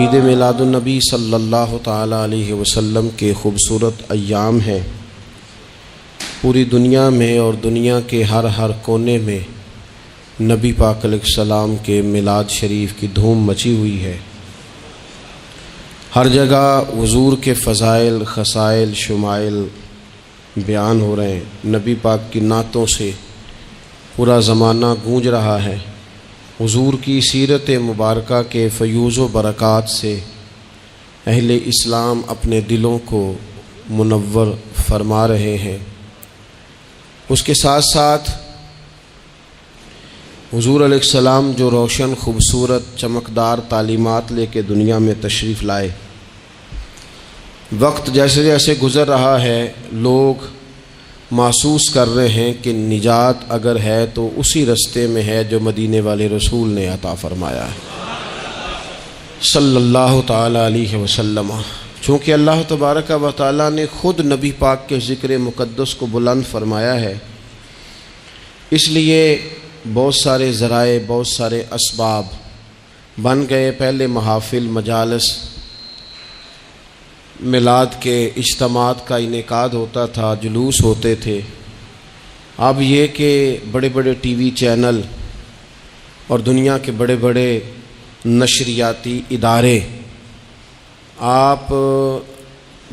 عید میلاد النبی صلی اللہ تعالی علیہ وسلم کے خوبصورت ایام ہیں۔ پوری دنیا میں اور دنیا کے ہر کونے میں نبی پاک علیہ السلام کے میلاد شریف کی دھوم مچی ہوئی ہے۔ ہر جگہ حضور کے فضائل، خصائل، شمائل بیان ہو رہے ہیں۔ نبی پاک کی نعتوں سے پورا زمانہ گونج رہا ہے۔ حضور کی سیرت مبارکہ کے فیوز و برکات سے اہل اسلام اپنے دلوں کو منور فرما رہے ہیں۔ اس کے ساتھ ساتھ حضور علیہ السلام جو روشن، خوبصورت، چمکدار تعلیمات لے کے دنیا میں تشریف لائے، وقت جیسے جیسے گزر رہا ہے لوگ محسوس کر رہے ہیں کہ نجات اگر ہے تو اسی رستے میں ہے جو مدینے والے رسول نے عطا فرمایا ہے صلی اللہ تعالی علیہ وسلم۔ چونکہ اللہ تبارک و تعالیٰ نے خود نبی پاک کے ذکر مقدس کو بلند فرمایا ہے، اس لیے بہت سارے ذرائع، بہت سارے اسباب بن گئے۔ پہلے محافل، مجالس، میلاد کے اجتماعات کا انعقاد ہوتا تھا، جلوس ہوتے تھے۔ اب یہ کہ بڑے بڑے ٹی وی چینل اور دنیا کے بڑے بڑے نشریاتی ادارے، آپ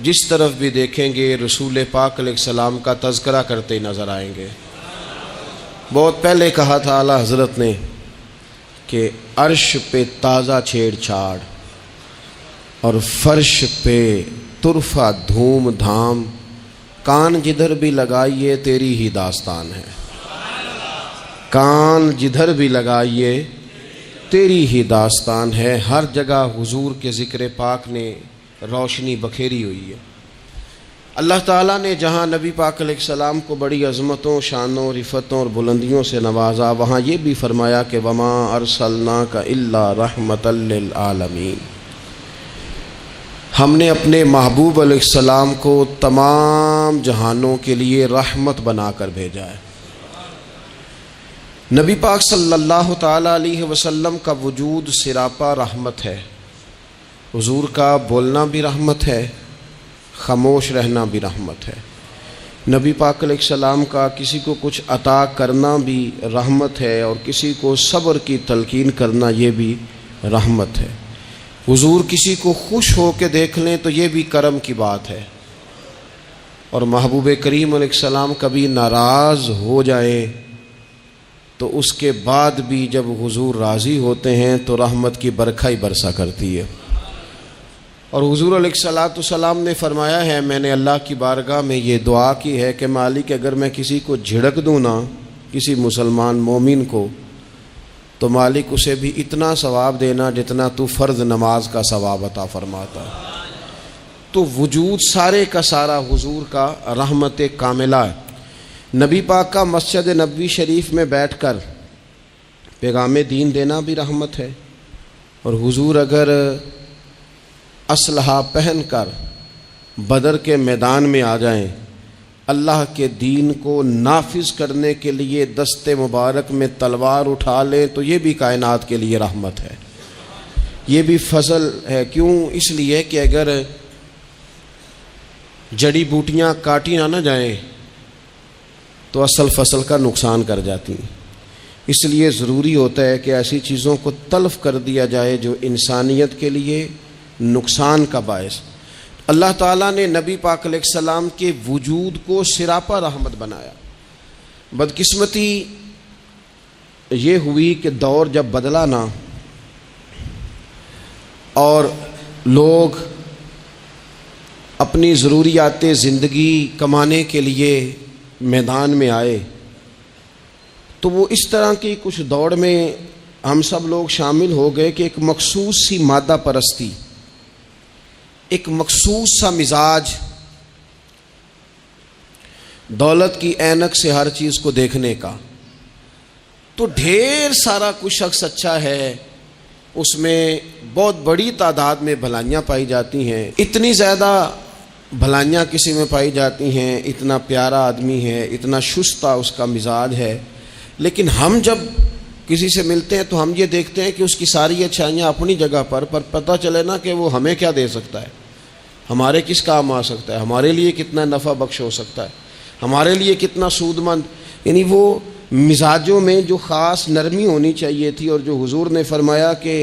جس طرف بھی دیکھیں گے رسول پاک علیہ السلام کا تذکرہ کرتے نظر آئیں گے۔ بہت پہلے کہا تھا اعلیٰ حضرت نے کہ عرش پہ تازہ چھیڑ چھاڑ اور فرش پہ طرفہ دھوم دھام، کان جدھر بھی لگائیے تیری ہی داستان ہے۔ کان جدھر بھی لگائیے تیری ہی داستان ہے۔ ہر جگہ حضور کے ذکر پاک نے روشنی بکھیری ہوئی ہے۔ اللہ تعالیٰ نے جہاں نبی پاک علیہ السلام کو بڑی عظمتوں، شانوں، رفتوں اور بلندیوں سے نوازا، وہاں یہ بھی فرمایا کہ وما ارسلناک الا رحمۃ للعالمین، ہم نے اپنے محبوب علیہ السلام کو تمام جہانوں کے لیے رحمت بنا کر بھیجا ہے۔ نبی پاک صلی اللہ تعالی علیہ وسلم کا وجود سراپا رحمت ہے۔ حضور کا بولنا بھی رحمت ہے، خاموش رہنا بھی رحمت ہے۔ نبی پاک علیہ السلام کا کسی کو کچھ عطا کرنا بھی رحمت ہے، اور کسی کو صبر کی تلقین کرنا یہ بھی رحمت ہے۔ حضور کسی کو خوش ہو کے دیکھ لیں تو یہ بھی کرم کی بات ہے، اور محبوب کریم علیہ السلام کبھی ناراض ہو جائیں تو اس کے بعد بھی جب حضور راضی ہوتے ہیں تو رحمت کی برکھا ہی برسا کرتی ہے۔ اور حضور علیہ السلام نے فرمایا ہے، میں نے اللہ کی بارگاہ میں یہ دعا کی ہے کہ مالک اگر میں کسی کو جھڑک دوں نا، کسی مسلمان مومن کو، تو مالک اسے بھی اتنا ثواب دینا جتنا تو فرض نماز کا ثواب عطا فرماتا ہے۔ تو وجود سارے کا سارا حضور کا رحمت کاملہ ہے۔ نبی پاک کا مسجد نبوی شریف میں بیٹھ کر پیغام دین دینا بھی رحمت ہے، اور حضور اگر اسلحہ پہن کر بدر کے میدان میں آ جائیں، اللہ کے دین کو نافذ کرنے کے لیے دست مبارک میں تلوار اٹھا لیں، تو یہ بھی کائنات کے لیے رحمت ہے، یہ بھی فضل ہے۔ کیوں؟ اس لیے کہ اگر جڑی بوٹیاں کاٹی نہ جائیں تو اصل فصل کا نقصان کر جاتی ہیں۔ اس لیے ضروری ہوتا ہے کہ ایسی چیزوں کو تلف کر دیا جائے جو انسانیت کے لیے نقصان کا باعث۔ اللہ تعالیٰ نے نبی پاک علیہ السلام کے وجود کو سراپا رحمت بنایا۔ بدقسمتی یہ ہوئی کہ دور جب بدلا نا اور لوگ اپنی ضروریات زندگی کمانے کے لیے میدان میں آئے، تو وہ اس طرح کی کچھ دوڑ میں ہم سب لوگ شامل ہو گئے کہ ایک مخصوص سی مادہ پرستی، ایک مخصوص سا مزاج، دولت کی اینک سے ہر چیز کو دیکھنے کا، تو ڈھیر سارا کچھ شخص اچھا ہے، اس میں بہت بڑی تعداد میں بھلائیاں پائی جاتی ہیں، اتنی زیادہ بھلائیاں کسی میں پائی جاتی ہیں، اتنا پیارا آدمی ہے، اتنا شستہ اس کا مزاج ہے، لیکن ہم جب کسی سے ملتے ہیں تو ہم یہ دیکھتے ہیں کہ اس کی ساری اچھائیاں اپنی جگہ پر پتہ چلے نا کہ وہ ہمیں کیا دے سکتا ہے، ہمارے کس کام آ سکتا ہے، ہمارے لیے کتنا نفع بخش ہو سکتا ہے، ہمارے لیے کتنا سود مند. یعنی وہ مزاجوں میں جو خاص نرمی ہونی چاہیے تھی، اور جو حضور نے فرمایا کہ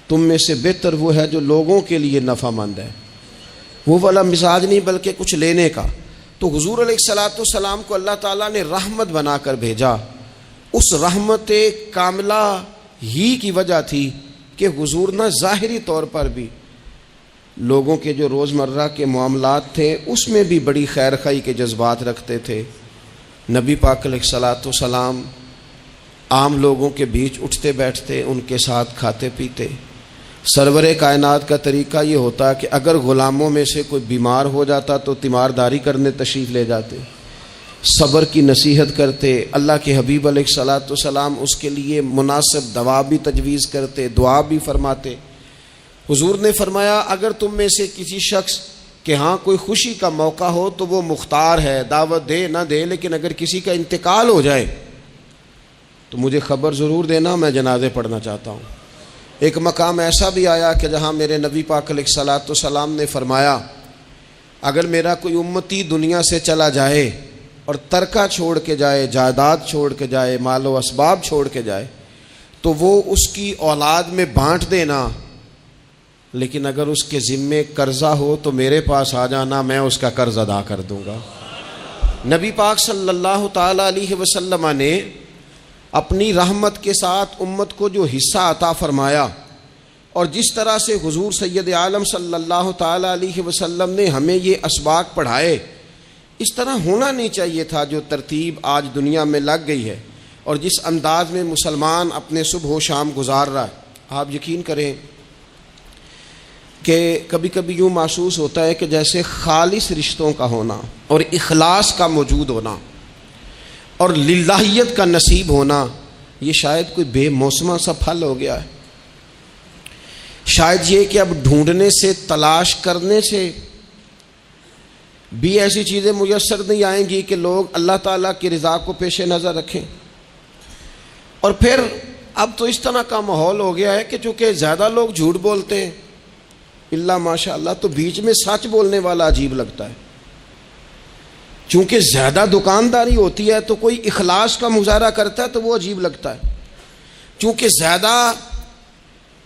تم میں سے بہتر وہ ہے جو لوگوں کے لیے نفع مند ہے، وہ والا مزاج نہیں بلکہ کچھ لینے کا. تو حضور علیہ الصلوۃ والسلام کو اللہ تعالیٰ نے رحمت بنا کر بھیجا. اس رحمت کاملہ ہی کی وجہ تھی کہ حضور نہ ظاہری طور پر بھی لوگوں کے جو روزمرہ کے معاملات تھے اس میں بھی بڑی خیر خواہی کے جذبات رکھتے تھے. نبی پاک علیہ الصلوۃ والسلام عام لوگوں کے بیچ اٹھتے بیٹھتے، ان کے ساتھ کھاتے پیتے. سرور کائنات کا طریقہ یہ ہوتا کہ اگر غلاموں میں سے کوئی بیمار ہو جاتا تو تیمارداری کرنے تشریف لے جاتے، صبر کی نصیحت کرتے. اللہ کے حبیب علیہ الصلوۃ والسلام اس کے لیے مناسب دوا بھی تجویز کرتے، دعا بھی فرماتے. حضور نے فرمایا اگر تم میں سے کسی شخص کہ ہاں کوئی خوشی کا موقع ہو تو وہ مختار ہے، دعوت دے نہ دے، لیکن اگر کسی کا انتقال ہو جائے تو مجھے خبر ضرور دینا، میں جنازے پڑھنا چاہتا ہوں. ایک مقام ایسا بھی آیا کہ جہاں میرے نبی پاک علیہ الصلوۃ والسلام نے فرمایا اگر میرا کوئی امتی دنیا سے چلا جائے اور ترکہ چھوڑ کے جائے، جائیداد چھوڑ کے جائے، مال و اسباب چھوڑ کے جائے تو وہ اس کی اولاد میں بانٹ دینا، لیکن اگر اس کے ذمے قرضہ ہو تو میرے پاس آ جانا، میں اس کا قرض ادا کر دوں گا. نبی پاک صلی اللہ تعالی علیہ وسلم نے اپنی رحمت کے ساتھ امت کو جو حصہ عطا فرمایا، اور جس طرح سے حضور سید عالم صلی اللہ تعالی علیہ وسلم نے ہمیں یہ اسباق پڑھائے، اس طرح ہونا نہیں چاہیے تھا. جو ترتیب آج دنیا میں لگ گئی ہے اور جس انداز میں مسلمان اپنے صبح و شام گزار رہا ہے، آپ یقین کریں کہ کبھی کبھی یوں محسوس ہوتا ہے کہ جیسے خالص رشتوں کا ہونا اور اخلاص کا موجود ہونا اور للہیت کا نصیب ہونا یہ شاید کوئی بے موسمہ سا پھل ہو گیا ہے. شاید یہ کہ اب ڈھونڈنے سے، تلاش کرنے سے بھی ایسی چیزیں میسر نہیں آئیں گی کہ لوگ اللہ تعالیٰ کی رضا کو پیش نظر رکھیں. اور پھر اب تو اس طرح کا ماحول ہو گیا ہے کہ چونکہ زیادہ لوگ جھوٹ بولتے ہیں اللہ ماشاء اللہ، تو بیچ میں سچ بولنے والا عجیب لگتا ہے. چونکہ زیادہ دکانداری ہوتی ہے تو کوئی اخلاص کا مظاہرہ کرتا ہے تو وہ عجیب لگتا ہے. چونکہ زیادہ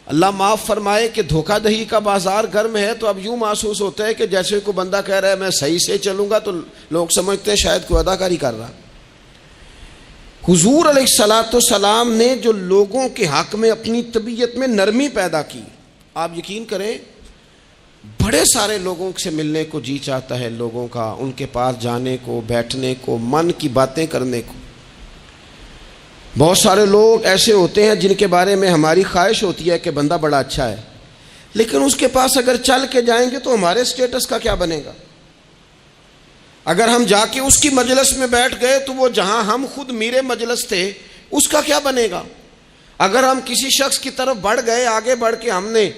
اللہ معاف فرمائے کہ دھوکہ دہی کا بازار گرم ہے تو اب یوں محسوس ہوتا ہے کہ جیسے کوئی بندہ کہہ رہا ہے میں صحیح سے چلوں گا تو لوگ سمجھتے ہیں شاید کوئی اداکاری کر رہا. حضور علیہ الصلوۃ والسلام نے جو لوگوں کے حق میں اپنی طبیعت میں نرمی پیدا کی، آپ یقین کریں بڑے سارے لوگوں سے ملنے کو جی چاہتا ہے لوگوں کا، ان کے پاس جانے کو، بیٹھنے کو، من کی باتیں کرنے کو. بہت سارے لوگ ایسے ہوتے ہیں جن کے بارے میں ہماری خواہش ہوتی ہے کہ بندہ بڑا اچھا ہے، لیکن اس کے پاس اگر چل کے جائیں گے تو ہمارے سٹیٹس کا کیا بنے گا؟ اگر ہم جا کے اس کی مجلس میں بیٹھ گئے تو وہ جہاں ہم خود میرے مجلس تھے اس کا کیا بنے گا؟ اگر ہم کسی شخص کی طرف بڑھ گئے، آگے بڑھ کے ہم نے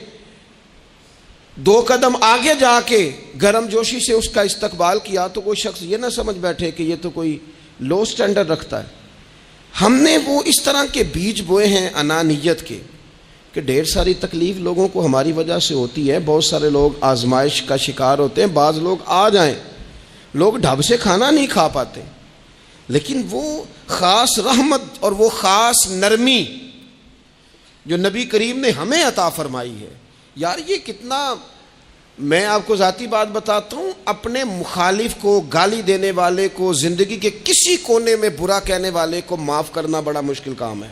2 قدم آگے جا کے گرم جوشی سے اس کا استقبال کیا تو کوئی شخص یہ نہ سمجھ بیٹھے کہ یہ تو کوئی لو سٹینڈرڈ رکھتا ہے. ہم نے وہ اس طرح کے بیج بوئے ہیں انانیت کے کہ ڈھیر ساری تکلیف لوگوں کو ہماری وجہ سے ہوتی ہے. بہت سارے لوگ آزمائش کا شکار ہوتے ہیں. بعض لوگ آ جائیں، لوگ ڈھب سے کھانا نہیں کھا پاتے، لیکن وہ خاص رحمت اور وہ خاص نرمی جو نبی کریم نے ہمیں عطا فرمائی ہے، یار یہ کتنا، میں آپ کو ذاتی بات بتاتا ہوں، اپنے مخالف کو، گالی دینے والے کو، زندگی کے کسی کونے میں برا کہنے والے کو معاف کرنا بڑا مشکل کام ہے.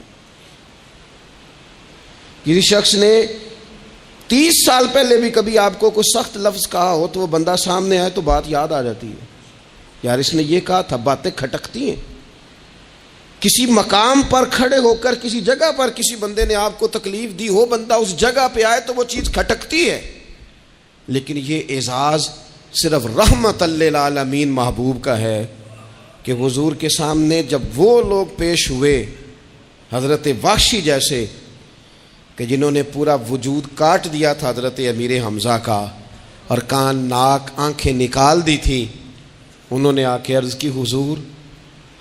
کسی شخص نے 30 سال پہلے بھی کبھی آپ کو کوئی سخت لفظ کہا ہو تو وہ بندہ سامنے آئے تو بات یاد آ جاتی ہے، یار اس نے یہ کہا تھا. باتیں کھٹکتی ہیں. کسی مقام پر کھڑے ہو کر کسی جگہ پر کسی بندے نے آپ کو تکلیف دی ہو، بندہ اس جگہ پہ آئے تو وہ چیز کھٹکتی ہے. لیکن یہ اعزاز صرف رحمت للعالمین محبوب کا ہے کہ حضور کے سامنے جب وہ لوگ پیش ہوئے، حضرت وحشی جیسے کہ جنہوں نے پورا وجود کاٹ دیا تھا حضرت امیر حمزہ کا اور کان ناک آنکھیں نکال دی تھی، انہوں نے آ کے عرض کی حضور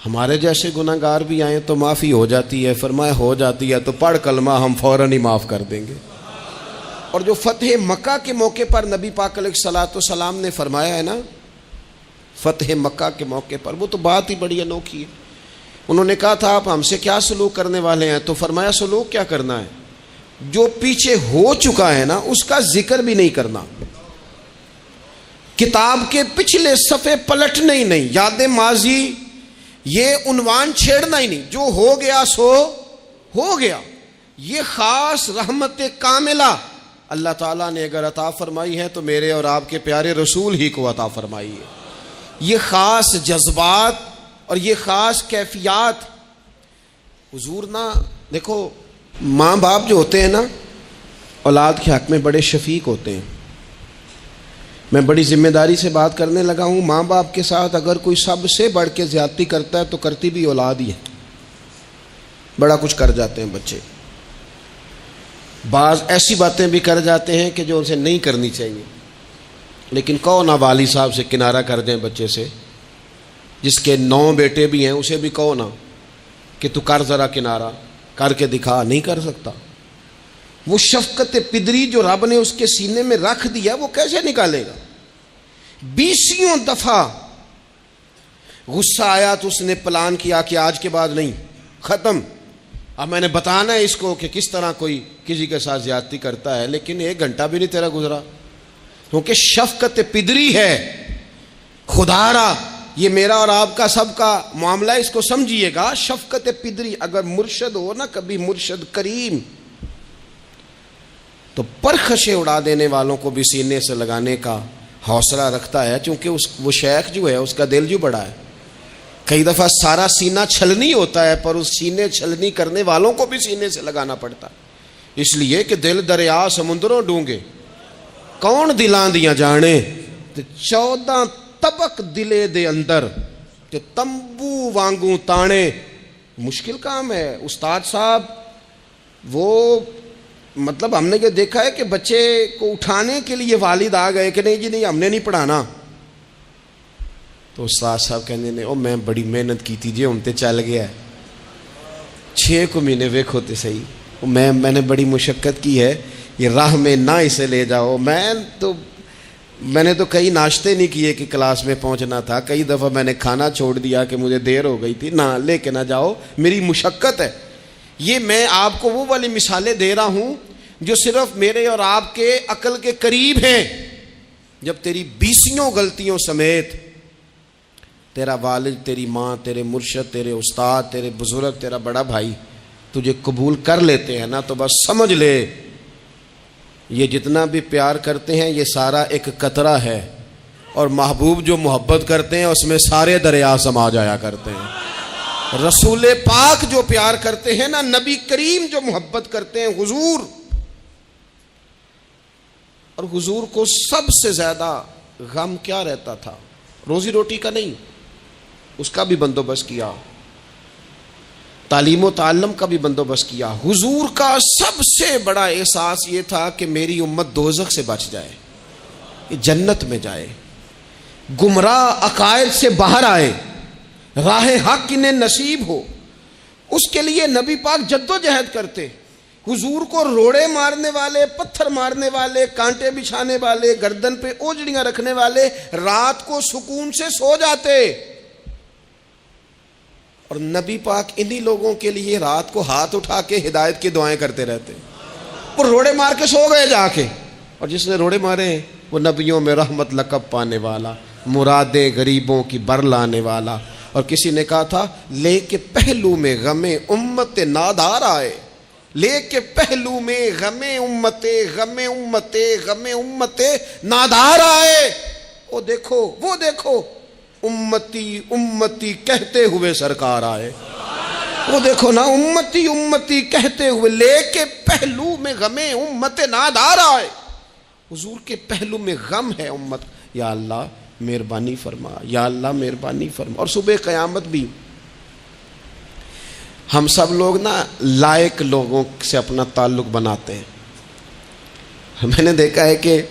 ہمارے جیسے گناہگار بھی آئیں تو معافی ہو جاتی ہے. فرمایا ہو جاتی ہے تو پڑھ کلمہ ہم فوراً ہی معاف کر دیں گے. اور جو فتح مکہ کے موقع پر نبی پاک علیہ الصلوۃ والسلام نے فرمایا ہے نا، فتح مکہ کے موقع پر، وہ تو بات ہی بڑی انوکھی ہے. انہوں نے کہا تھا آپ ہم سے کیا سلوک کرنے والے ہیں؟ تو فرمایا سلوک کیا کرنا ہے؟ جو پیچھے ہو چکا ہے نا اس کا ذکر بھی نہیں کرنا، کتاب کے پچھلے صفحے پلٹنے ہی نہیں، یاد ماضی یہ عنوان چھیڑنا ہی نہیں. جو ہو گیا سو ہو گیا. یہ خاص رحمت کاملہ اللہ تعالیٰ نے اگر عطا فرمائی ہے تو میرے اور آپ کے پیارے رسول ہی کو عطا فرمائی ہے. یہ خاص جذبات اور یہ خاص کیفیات حضور نا، دیکھو ماں باپ جو ہوتے ہیں نا اولاد کے حق میں بڑے شفیق ہوتے ہیں. میں بڑی ذمہ داری سے بات کرنے لگا ہوں. ماں باپ کے ساتھ اگر کوئی سب سے بڑھ کے زیادتی کرتا ہے تو کرتی بھی اولاد ہی ہے. بڑا کچھ کر جاتے ہیں بچے، بعض ایسی باتیں بھی کر جاتے ہیں کہ جو ان سے نہیں کرنی چاہیے. لیکن کہو نا والد صاحب سے کنارہ کر دیں بچے سے، جس کے 9 بیٹے بھی ہیں اسے بھی کہو نا کہ تو کر ذرا کنارہ کر کے دکھا. نہیں کر سکتا. وہ شفقت پدری جو رب نے اس کے سینے میں رکھ دیا وہ کیسے نکالے گا؟ 20 دفعہ غصہ آیا تو اس نے پلان کیا کہ آج کے بعد نہیں، ختم. اب میں نے بتانا ہے اس کو کہ کس طرح کوئی کسی کے ساتھ زیادتی کرتا ہے، لیکن 1 گھنٹہ بھی نہیں تیرا گزرا، کیونکہ شفقت پدری ہے. خدا را یہ میرا اور آپ کا سب کا معاملہ، اس کو سمجھیے گا. شفقت پدری اگر مرشد ہو نا، کبھی مرشد کریم، تو پرخشیں اڑا دینے والوں کو بھی سینے سے لگانے کا حوصلہ رکھتا ہے، چونکہ وہ شیخ جو ہے اس کا دل جو بڑا ہے. کئی دفعہ سارا سینہ چھلنی ہوتا ہے پر اس سینے چھلنی کرنے والوں کو بھی سینے سے لگانا پڑتا ہے. اس لیے کہ دل دریا سمندروں ڈونگے کون دلاں دیاں جانے، 14 طبق دلے دے اندر تے تمبو وانگوں تانے. مشکل کام ہے استاد صاحب. وہ مطلب ہم نے یہ دیکھا ہے کہ بچے کو اٹھانے کے لیے والد آ گئے کہ نہیں جی نہیں ہم نے نہیں پڑھانا، تو استاد صاحب کہنے نے میں بڑی محنت کی تھی جی ہم تے چل گیا ہے 6 مہینے ویکھو تے صحیح، میں نے بڑی مشقت کی ہے، یہ راہ میں نہ اسے لے جاؤ. میں نے تو کئی ناشتے نہیں کیے کہ کلاس میں پہنچنا تھا. کئی دفعہ میں نے کھانا چھوڑ دیا کہ مجھے دیر ہو گئی تھی. نہ لے کے نہ جاؤ، میری مشقت ہے. یہ میں آپ کو وہ والی مثالیں دے رہا ہوں جو صرف میرے اور آپ کے عقل کے قریب ہیں. جب تیری 20 غلطیوں سمیت تیرا والد، تیری ماں، تیرے مرشد، تیرے استاد، تیرے بزرگ، تیرا بڑا بھائی تجھے قبول کر لیتے ہیں نا، تو بس سمجھ لے یہ جتنا بھی پیار کرتے ہیں یہ سارا ایک قطرہ ہے، اور محبوب جو محبت کرتے ہیں اس میں سارے دریا سما جایا کرتے ہیں. رسول پاک جو پیار کرتے ہیں نا، نبی کریم جو محبت کرتے ہیں، حضور، اور حضور کو سب سے زیادہ غم کیا رہتا تھا؟ روزی روٹی کا نہیں، اس کا بھی بندوبست کیا، تعلیم و تعلم کا بھی بندوبست کیا. حضور کا سب سے بڑا احساس یہ تھا کہ میری امت دوزخ سے بچ جائے، جنت میں جائے، گمراہ عقائد سے باہر آئے، راہ حق انہیں نصیب ہو. اس کے لیے نبی پاک جد و جہد کرتے. حضور کو روڑے مارنے والے، پتھر مارنے والے، کانٹے بچھانے والے، گردن پہ اوجڑیاں رکھنے والے رات کو سکون سے سو جاتے، اور نبی پاک انہی لوگوں کے لیے رات کو ہاتھ اٹھا کے ہدایت کی دعائیں کرتے رہتے. وہ روڑے مار کے سو گئے جا کے، اور جس نے روڑے مارے وہ نبیوں میں رحمت لقب پانے والا، مرادیں غریبوں کی بر لانے والا. اور کسی نے کہا تھا لے کے پہلو میں غم امت نادار آئے، لے کے پہلو میں غم امت نادار آئے. وہ دیکھو امتی امتی کہتے ہوئے سرکار آئے. وہ دیکھو نا، امتی امتی کہتے ہوئے لے کے پہلو میں غم امت نادار آئے. حضور کے پہلو میں غم ہے امت. یا اللہ مہربانی فرما، یا اللہ مہربانی فرما. اور صبح قیامت بھی ہم سب لوگ نا لائق لوگوں سے اپنا تعلق بناتے ہیں. میں نے دیکھا ہے کہ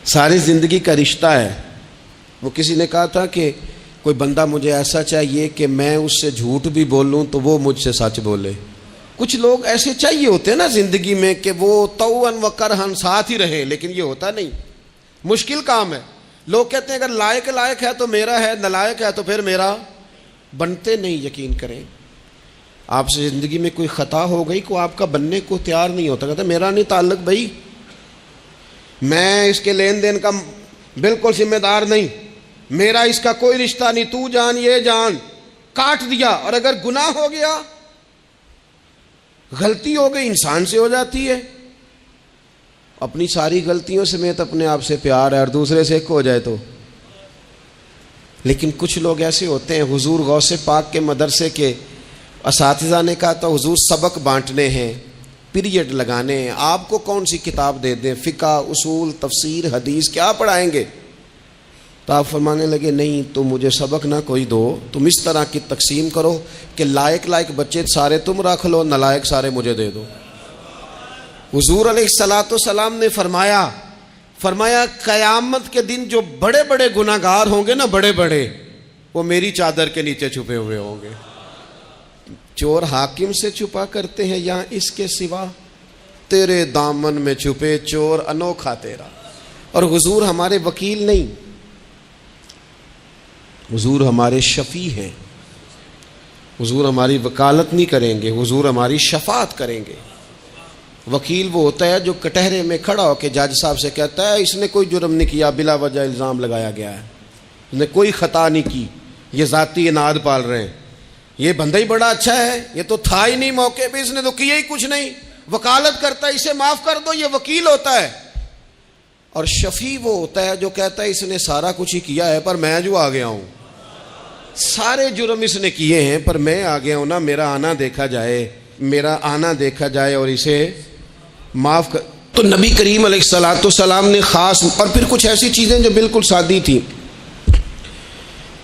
ساری زندگی کا رشتہ ہے. وہ کسی نے کہا تھا کہ کوئی بندہ مجھے ایسا چاہیے کہ میں اس سے جھوٹ بھی بولوں تو وہ مجھ سے سچ بولے. کچھ لوگ ایسے چاہیے ہوتے ہیں نا زندگی میں کہ وہ توأن و کرہن ساتھ ہی رہے، لیکن یہ ہوتا نہیں، مشکل کام ہے. لوگ کہتے ہیں اگر لائق ہے تو میرا ہے، نالائق ہے تو پھر میرا. بنتے نہیں. یقین کریں آپ سے زندگی میں کوئی خطا ہو گئی کو آپ کا بننے کو تیار نہیں ہوتا، کہتا میرا نہیں تعلق بھائی، میں اس کے لین دین کا بالکل ذمہ دار نہیں، میرا اس کا کوئی رشتہ نہیں، تو جان یہ جان، کاٹ دیا. اور اگر گناہ ہو گیا، غلطی ہو گئی، انسان سے ہو جاتی ہے. اپنی ساری غلطیوں سمیت اپنے آپ سے پیار ہے اور دوسرے سے ایک ہو جائے تو. لیکن کچھ لوگ ایسے ہوتے ہیں، حضور غوث پاک کے مدرسے کے اساتذہ نے کہا تھا حضور سبق بانٹنے ہیں، پیریڈ لگانے ہیں، آپ کو کون سی کتاب دے دیں، فقہ، اصول، تفسیر، حدیث کیا پڑھائیں گے؟ تو آپ فرمانے لگے نہیں، تم مجھے سبق نہ کوئی دو، تم اس طرح کی تقسیم کرو کہ لائق بچے سارے تم رکھ لو، نالائق سارے مجھے دے دو. حضور علیہ الصلوۃ والسلام نے فرمایا قیامت کے دن جو بڑے بڑے گناہ گار ہوں گے نا، بڑے بڑے، وہ میری چادر کے نیچے چھپے ہوئے ہوں گے. چور حاکم سے چھپا کرتے ہیں یا اس کے سوا؟ تیرے دامن میں چھپے چور انوکھا تیرا. اور حضور ہمارے وکیل نہیں، حضور ہمارے شفیع ہیں. حضور ہماری وکالت نہیں کریں گے، حضور ہماری شفاعت کریں گے. وکیل وہ ہوتا ہے جو کٹہرے میں کھڑا ہو کے جج صاحب سے کہتا ہے اس نے کوئی جرم نہیں کیا، بلا وجہ الزام لگایا گیا ہے، اس نے کوئی خطا نہیں کی، یہ ذاتی اناد پال رہے ہیں، یہ بندہ ہی بڑا اچھا ہے، یہ تو تھا ہی نہیں موقع پہ، اس نے تو کیا ہی کچھ نہیں، وکالت کرتا ہے اسے معاف کر دو. یہ وکیل ہوتا ہے. اور شفیع وہ ہوتا ہے جو کہتا ہے اس نے سارا کچھ ہی کیا ہے پر میں جو آ گیا ہوں، سارے جرم اس نے کیے ہیں پر میں آ گیا ہوں نا، میرا آنا دیکھا جائے اور اسے معاف کر. تو نبی کریم علیہ الصلوۃ والسلام نے خاص، اور پھر کچھ ایسی چیزیں جو بالکل سادی تھیں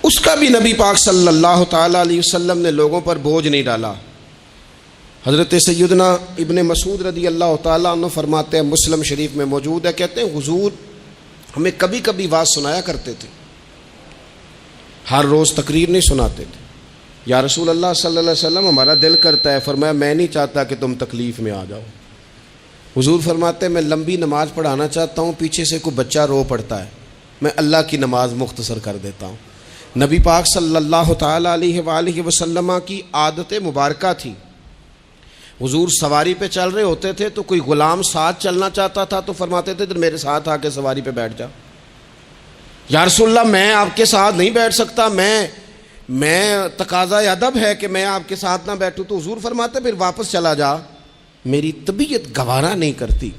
اس کا بھی نبی پاک صلی اللہ تعالی علیہ وسلم نے لوگوں پر بوجھ نہیں ڈالا. حضرت سیدنا ابن مسعود رضی اللہ تعالیٰ عنہ فرماتے ہیں، مسلم شریف میں موجود ہے، کہتے ہیں حضور ہمیں کبھی کبھی واعظ سنایا کرتے تھے، ہر روز تقریر نہیں سناتے تھے. یا رسول اللہ صلی اللہ علیہ وسلم ہمارا دل کرتا ہے. فرمایا میں نہیں چاہتا کہ تم تکلیف میں آ جاؤ. حضور فرماتے ہیں میں لمبی نماز پڑھانا چاہتا ہوں، پیچھے سے کوئی بچہ رو پڑتا ہے، میں اللہ کی نماز مختصر کر دیتا ہوں. نبی پاک صلی اللہ تعالی علیہ وآلہ وسلم کی عادت مبارکہ تھی. حضور سواری پہ چل رہے ہوتے تھے تو کوئی غلام ساتھ چلنا چاہتا تھا تو فرماتے تھے میرے ساتھ آ کے سواری پہ بیٹھ جا. یا رسول اللہ میں آپ کے ساتھ نہیں بیٹھ سکتا، میں تقاضا ادب ہے کہ میں آپ کے ساتھ نہ بیٹھوں. تو حضور فرماتے پھر واپس چلا جا، میری طبیعت گوارا نہیں کرتی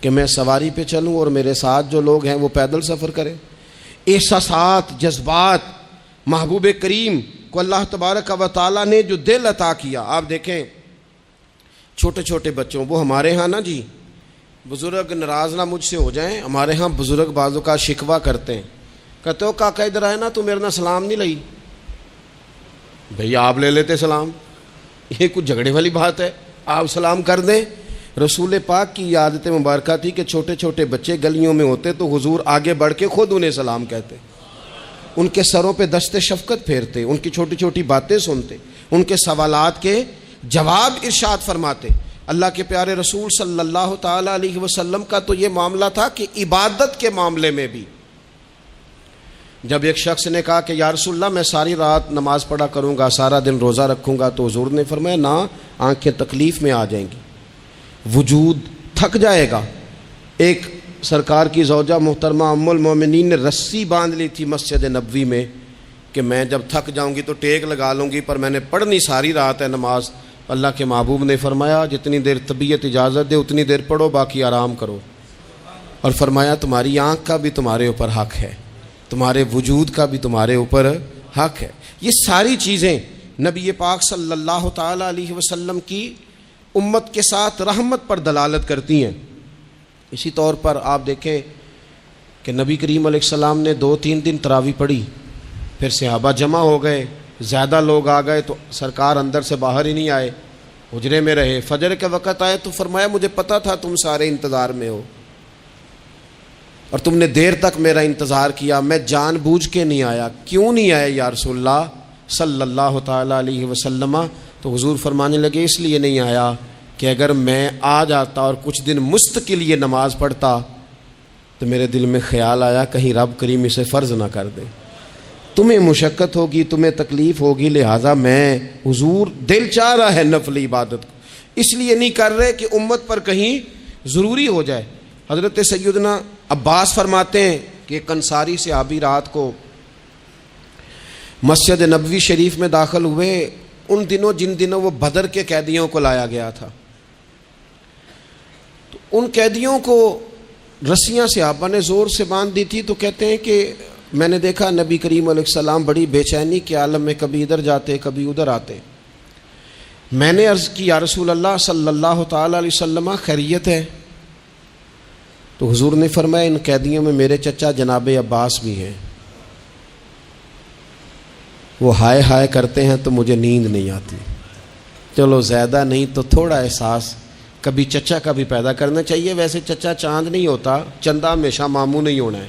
کہ میں سواری پہ چلوں اور میرے ساتھ جو لوگ ہیں وہ پیدل سفر کریں. احساسات، جذبات، محبوب کریم کو اللہ تبارک و تعالیٰ نے جو دل عطا کیا. آپ دیکھیں چھوٹے چھوٹے بچوں، وہ ہمارے ہاں نا جی بزرگ ناراض نہ مجھ سے ہو جائیں، ہمارے ہاں بزرگ بعضوں کا شکوہ کرتے ہیں، کہتے ہو کاکا ادھر آئے نا، تو میرے نہ سلام نہیں لئی. بھئی آپ لے لیتے سلام، یہ کچھ جھگڑے والی بات ہے؟ آپ سلام کر دیں. رسول پاک کی عادت مبارکہ تھی کہ چھوٹے چھوٹے بچے گلیوں میں ہوتے تو حضور آگے بڑھ کے خود انہیں سلام کہتے، ان کے سروں پہ دست شفقت پھیرتے، ان کی چھوٹی چھوٹی باتیں سنتے، ان کے سوالات کے جواب ارشاد فرماتے. اللہ کے پیارے رسول صلی اللہ تعالی علیہ وسلم کا تو یہ معاملہ تھا کہ عبادت کے معاملے میں بھی جب ایک شخص نے کہا کہ یا رسول اللہ میں ساری رات نماز پڑھا کروں گا، سارا دن روزہ رکھوں گا، تو حضور نے فرمایا نہ، آنکھیں تکلیف میں آ جائیں گی، وجود تھک جائے گا. ایک سرکار کی زوجہ محترمہ ام المومنین نے رسی باندھ لی تھی مسجد نبوی میں کہ میں جب تھک جاؤں گی تو ٹیک لگا لوں گی، پر میں نے پڑھنی ساری رات ہے نماز. اللہ کے محبوب نے فرمایا جتنی دیر طبیعت اجازت دے اتنی دیر پڑھو، باقی آرام کرو. اور فرمایا تمہاری آنکھ کا بھی تمہارے اوپر حق ہے، تمہارے وجود کا بھی تمہارے اوپر حق ہے. یہ ساری چیزیں نبی پاک صلی اللہ تعالی علیہ وسلم کی امت کے ساتھ رحمت پر دلالت کرتی ہیں. اسی طور پر آپ دیکھیں کہ نبی کریم علیہ السلام نے 2-3 دن تراویح پڑھی، پھر صحابہ جمع ہو گئے، زیادہ لوگ آ گئے تو سرکار اندر سے باہر ہی نہیں آئے، حجرے میں رہے. فجر کے وقت آئے تو فرمایا مجھے پتہ تھا تم سارے انتظار میں ہو، اور تم نے دیر تک میرا انتظار کیا، میں جان بوجھ کے نہیں آیا۔ کیوں نہیں آیا یا رسول اللہ صلی اللہ تعالیٰ علیہ وسلم؟ تو حضور فرمانے لگے اس لیے نہیں آیا کہ اگر میں آ جاتا اور کچھ دن مستقل یہ نماز پڑھتا تو میرے دل میں خیال آیا کہیں رب کریم اسے فرض نہ کر دے، تمہیں مشقت ہوگی، تمہیں تکلیف ہوگی، لہٰذا میں حضور دل چاہ رہا ہے نفل عبادت کو، اس لیے نہیں کر رہے کہ امت پر کہیں ضروری ہو جائے۔ حضرت سیدنا عباس فرماتے ہیں کہ ایک انصاری صحابی رات کو مسجد نبوی شریف میں داخل ہوئے، ان دنوں جن دنوں وہ بدر کے قیدیوں کو لایا گیا تھا، تو ان قیدیوں کو رسیاں صحابہ نے زور سے باندھ دی تھی، تو کہتے ہیں کہ میں نے دیکھا نبی کریم علیہ السلام بڑی بے چینی کے عالم میں کبھی ادھر جاتے کبھی ادھر آتے۔ میں نے عرض کی یا رسول اللہ صلی اللہ تعالیٰ علیہ وسلم خیریت ہے؟ تو حضور نے فرمایا ان قیدیوں میں میرے چچا جناب عباس بھی ہیں، وہ ہائے ہائے کرتے ہیں تو مجھے نیند نہیں آتی۔ چلو زیادہ نہیں تو تھوڑا احساس کبھی چچا کا بھی پیدا کرنا چاہیے۔ ویسے چچا چاند نہیں ہوتا، چندہ ہمیشہ ماموں نہیں ہونا ہے۔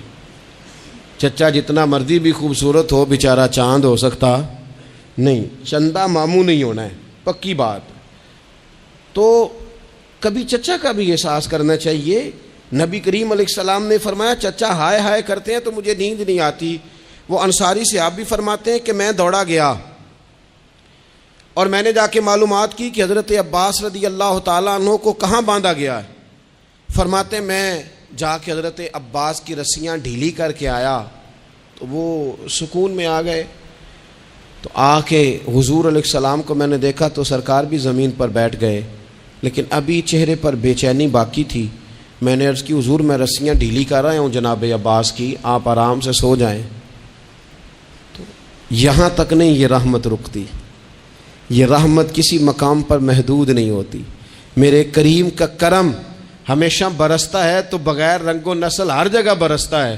چچا جتنا مرضی بھی خوبصورت ہو بیچارہ چاند ہو سکتا نہیں، چندہ ماموں نہیں ہونا ہے، پکی بات۔ تو کبھی چچا کا بھی احساس کرنا چاہیے۔ نبی کریم علیہ السلام نے فرمایا چچا ہائے ہائے کرتے ہیں تو مجھے نیند نہیں آتی۔ وہ انصاری صحابی بھی فرماتے ہیں کہ میں دوڑا گیا اور میں نے جا کے معلومات کی کہ حضرت عباس رضی اللہ تعالیٰ عنہ کو کہاں باندھا گیا ہے۔ فرماتے ہیں میں جا کے حضرت عباس کی رسیاں ڈھیلی کر کے آیا تو وہ سکون میں آ گئے۔ تو آ کے حضور علیہ السلام کو میں نے دیکھا تو سرکار بھی زمین پر بیٹھ گئے، لیکن ابھی چہرے پر بے چینی باقی تھی۔ میں نے عرض کی حضور میں رسیاں ڈھیلی کر رہا ہوں جناب عباس کی، آپ آرام سے سو جائیں۔ تو یہاں تک نہیں یہ رحمت رکتی، یہ رحمت کسی مقام پر محدود نہیں ہوتی۔ میرے کریم کا کرم ہمیشہ برستا ہے تو بغیر رنگ و نسل ہر جگہ برستا ہے۔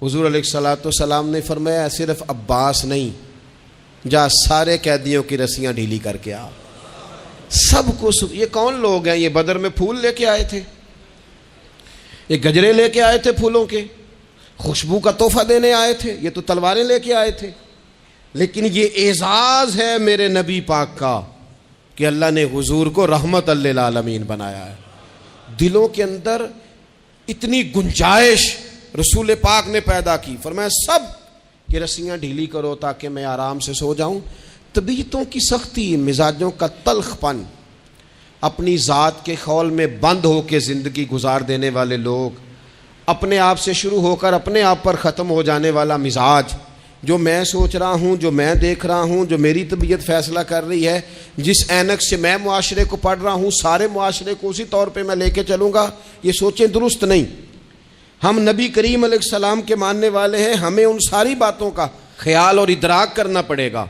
حضور علیہ الصلوۃ والسلام نے فرمایا صرف عباس نہیں، جا سارے قیدیوں کی رسیاں ڈھیلی کر کے آ، سب کو یہ کون لوگ ہیں؟ یہ بدر میں پھول لے کے آئے تھے، یہ گجرے لے کے آئے تھے پھولوں کے، خوشبو کا تحفہ دینے آئے تھے، یہ تو تلواریں لے کے آئے تھے۔ لیکن یہ اعزاز ہے میرے نبی پاک کا کہ اللہ نے حضور کو رحمت للعالمین بنایا ہے۔ دلوں کے اندر اتنی گنجائش رسول پاک نے پیدا کی، فرمایا سب کہ رسیاں ڈھیلی کرو تاکہ میں آرام سے سو جاؤں۔ طبیعتوں کی سختی، مزاجوں کا تلخ پن، اپنی ذات کے خول میں بند ہو کے زندگی گزار دینے والے لوگ، اپنے آپ سے شروع ہو کر اپنے آپ پر ختم ہو جانے والا مزاج، جو میں سوچ رہا ہوں، جو میں دیکھ رہا ہوں، جو میری طبیعت فیصلہ کر رہی ہے، جس اینک سے میں معاشرے کو پڑھ رہا ہوں سارے معاشرے کو اسی طور پہ میں لے کے چلوں گا، یہ سوچیں درست نہیں۔ ہم نبی کریم علیہ السلام کے ماننے والے ہیں، ہمیں ان ساری باتوں کا خیال اور ادراک کرنا پڑے گا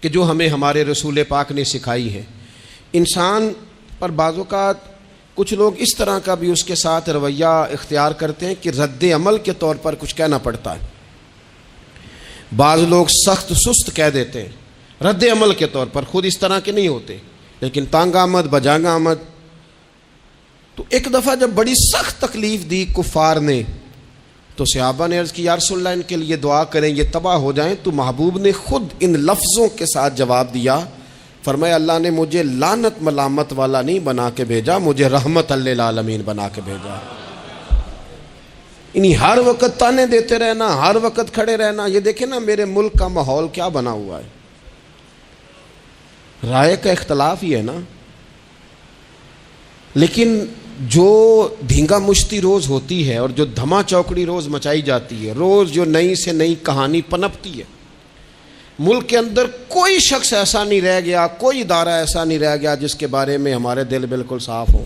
کہ جو ہمیں ہمارے رسول پاک نے سکھائی ہے۔ انسان پر بعض اوقات کچھ لوگ اس طرح کا بھی اس کے ساتھ رویہ اختیار کرتے ہیں کہ رد عمل کے طور پر کچھ کہنا پڑتا ہے۔ بعض لوگ سخت سست کہہ دیتے ہیں رد عمل کے طور پر، خود اس طرح کے نہیں ہوتے، لیکن تانگ آمد بجانگ آمد۔ تو ایک دفعہ جب بڑی سخت تکلیف دی کفار نے تو صحابہ نے عرض کی یا رسول اللہ ان کے لیے دعا کریں یہ تباہ ہو جائیں۔ تو محبوب نے خود ان لفظوں کے ساتھ جواب دیا، فرمایا اللہ نے مجھے لعنت ملامت والا نہیں بنا کے بھیجا، مجھے رحمت للعالمین بنا کے بھیجا۔ انہیں ہر وقت تانے دیتے رہنا، ہر وقت کھڑے رہنا، یہ دیکھیں نا میرے ملک کا ماحول کیا بنا ہوا ہے، رائے کا اختلاف ہی ہے نا، لیکن جو دھینگا مشتی روز ہوتی ہے اور جو دھما چوکڑی روز مچائی جاتی ہے، روز جو نئی سے نئی کہانی پنپتی ہے، ملک کے اندر کوئی شخص ایسا نہیں رہ گیا، کوئی ادارہ ایسا نہیں رہ گیا جس کے بارے میں ہمارے دل بالکل صاف ہوں۔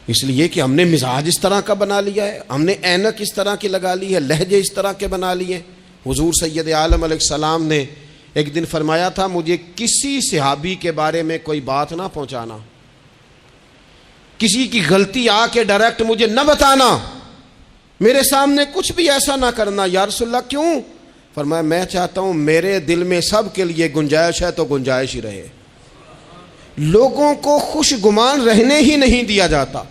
اس لیے کہ ہم نے مزاج اس طرح کا بنا لیا ہے، ہم نے اینک اس طرح کی لگا لی ہے، لہجے اس طرح کے بنا لیے۔ حضور سید عالم علیہ السلام نے ایک دن فرمایا تھا مجھے کسی صحابی کے بارے میں کوئی بات نہ پہنچانا، کسی کی غلطی آ کے ڈائریکٹ مجھے نہ بتانا، میرے سامنے کچھ بھی ایسا نہ کرنا۔ یا رسول اللہ کیوں؟ فرمایا میں چاہتا ہوں میرے دل میں سب کے لیے گنجائش ہے تو گنجائش ہی رہے، لوگوں کو خوش گمان رہنے ہی نہیں دیا جاتا۔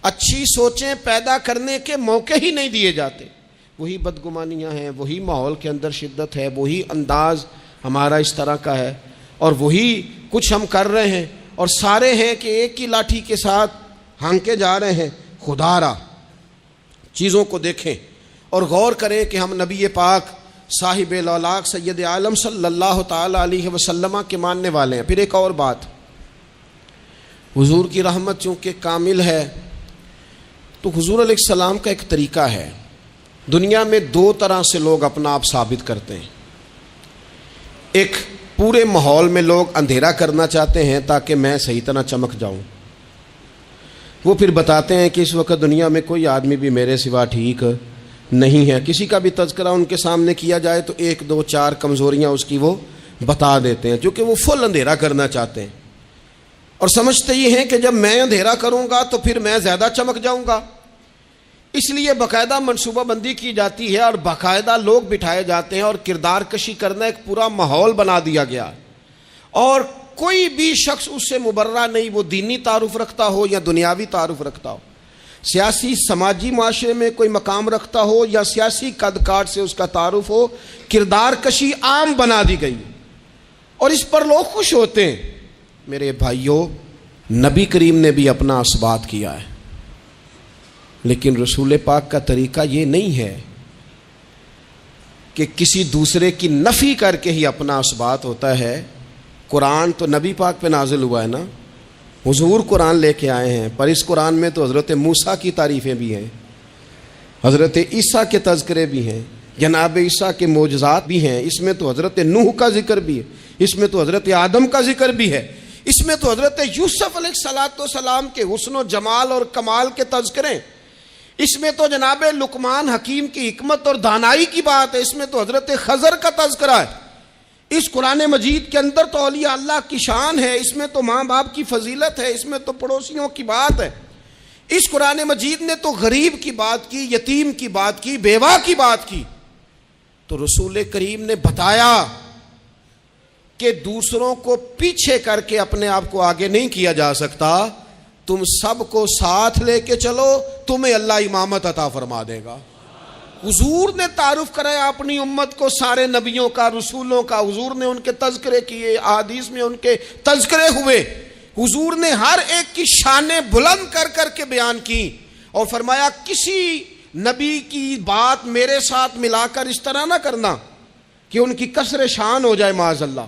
اچھی سوچیں پیدا کرنے کے موقع ہی نہیں دیے جاتے. وہی بدگمانیاں ہیں، وہی ماحول کے اندر شدت ہے، وہی انداز ہمارا اس طرح کا ہے، اور وہی کچھ ہم کر رہے ہیں، اور سارے ہیں کہ ایک ہی لاٹھی کے ساتھ ہانکے جا رہے ہیں. خدا را چیزوں کو دیکھیں اور غور کریں کہ ہم نبی پاک صاحب الاولاق سید عالم صلی اللہ تعالی علیہ وسلم کے ماننے والے ہیں. پھر ایک اور بات، حضور کی رحمت چونکہ کامل ہے تو حضور علیہ السلام کا ایک طریقہ ہے. دنیا میں دو طرح سے لوگ اپنا آپ ثابت کرتے ہیں. ایک پورے ماحول میں لوگ اندھیرا کرنا چاہتے ہیں تاکہ میں صحیح طرح چمک جاؤں. وہ پھر بتاتے ہیں کہ اس وقت دنیا میں کوئی آدمی بھی میرے سوا ٹھیک نہیں ہے. کسی کا بھی تذکرہ ان کے سامنے کیا جائے تو ایک دو چار کمزوریاں اس کی وہ بتا دیتے ہیں، کیونکہ وہ فل اندھیرا کرنا چاہتے ہیں اور سمجھتے یہ ہیں کہ جب میں اندھیرا کروں گا تو پھر میں زیادہ چمک جاؤں گا. اس لیے باقاعدہ منصوبہ بندی کی جاتی ہے اور باقاعدہ لوگ بٹھائے جاتے ہیں اور کردار کشی کرنا ایک پورا ماحول بنا دیا گیا، اور کوئی بھی شخص اس سے مبرہ نہیں، وہ دینی تعارف رکھتا ہو یا دنیاوی تعارف رکھتا ہو، سیاسی سماجی معاشرے میں کوئی مقام رکھتا ہو یا سیاسی قد کاٹ سے اس کا تعارف ہو. کردار کشی عام بنا دی گئی اور اس پر لوگ خوش ہوتے ہیں. میرے بھائیوں، نبی کریم نے بھی اپنا اثبات کیا ہے، لیکن رسول پاک کا طریقہ یہ نہیں ہے کہ کسی دوسرے کی نفی کر کے ہی اپنا اثبات ہوتا ہے. قرآن تو نبی پاک پہ نازل ہوا ہے نا، حضور قرآن لے کے آئے ہیں، پر اس قرآن میں تو حضرت موسیٰ کی تعریفیں بھی ہیں، حضرت عیسیٰ کے تذکرے بھی ہیں، جناب عیسیٰ کے معجزات بھی ہیں. اس میں تو حضرت نوح کا ذکر بھی ہے، اس میں تو حضرت آدم کا ذکر بھی ہے، اس میں تو حضرت یوسف علیہ السلام کے حسن و جمال اور کمال کے تذکرے، اس میں تو جناب لقمان حکیم کی حکمت اور دانائی کی بات ہے، اس میں تو حضرت خضر کا تذکرہ ہے. اس قرآن مجید کے اندر تو اولیاء اللہ کی شان ہے، اس میں تو ماں باپ کی فضیلت ہے، اس میں تو پڑوسیوں کی بات ہے. اس قرآن مجید نے تو غریب کی بات کی، یتیم کی بات کی، بیوہ کی بات کی. تو رسول کریم نے بتایا کہ دوسروں کو پیچھے کر کے اپنے آپ کو آگے نہیں کیا جا سکتا، تم سب کو ساتھ لے کے چلو، تمہیں اللہ امامت عطا فرما دے گا. حضور نے تعارف کرایا اپنی امت کو سارے نبیوں کا، رسولوں کا. حضور نے ان کے تذکرے کیے، احادیث میں ان کے تذکرے ہوئے. حضور نے ہر ایک کی شانیں بلند کر کر کے بیان کی اور فرمایا کسی نبی کی بات میرے ساتھ ملا کر اس طرح نہ کرنا کہ ان کی کسر شان ہو جائے معاذ اللہ.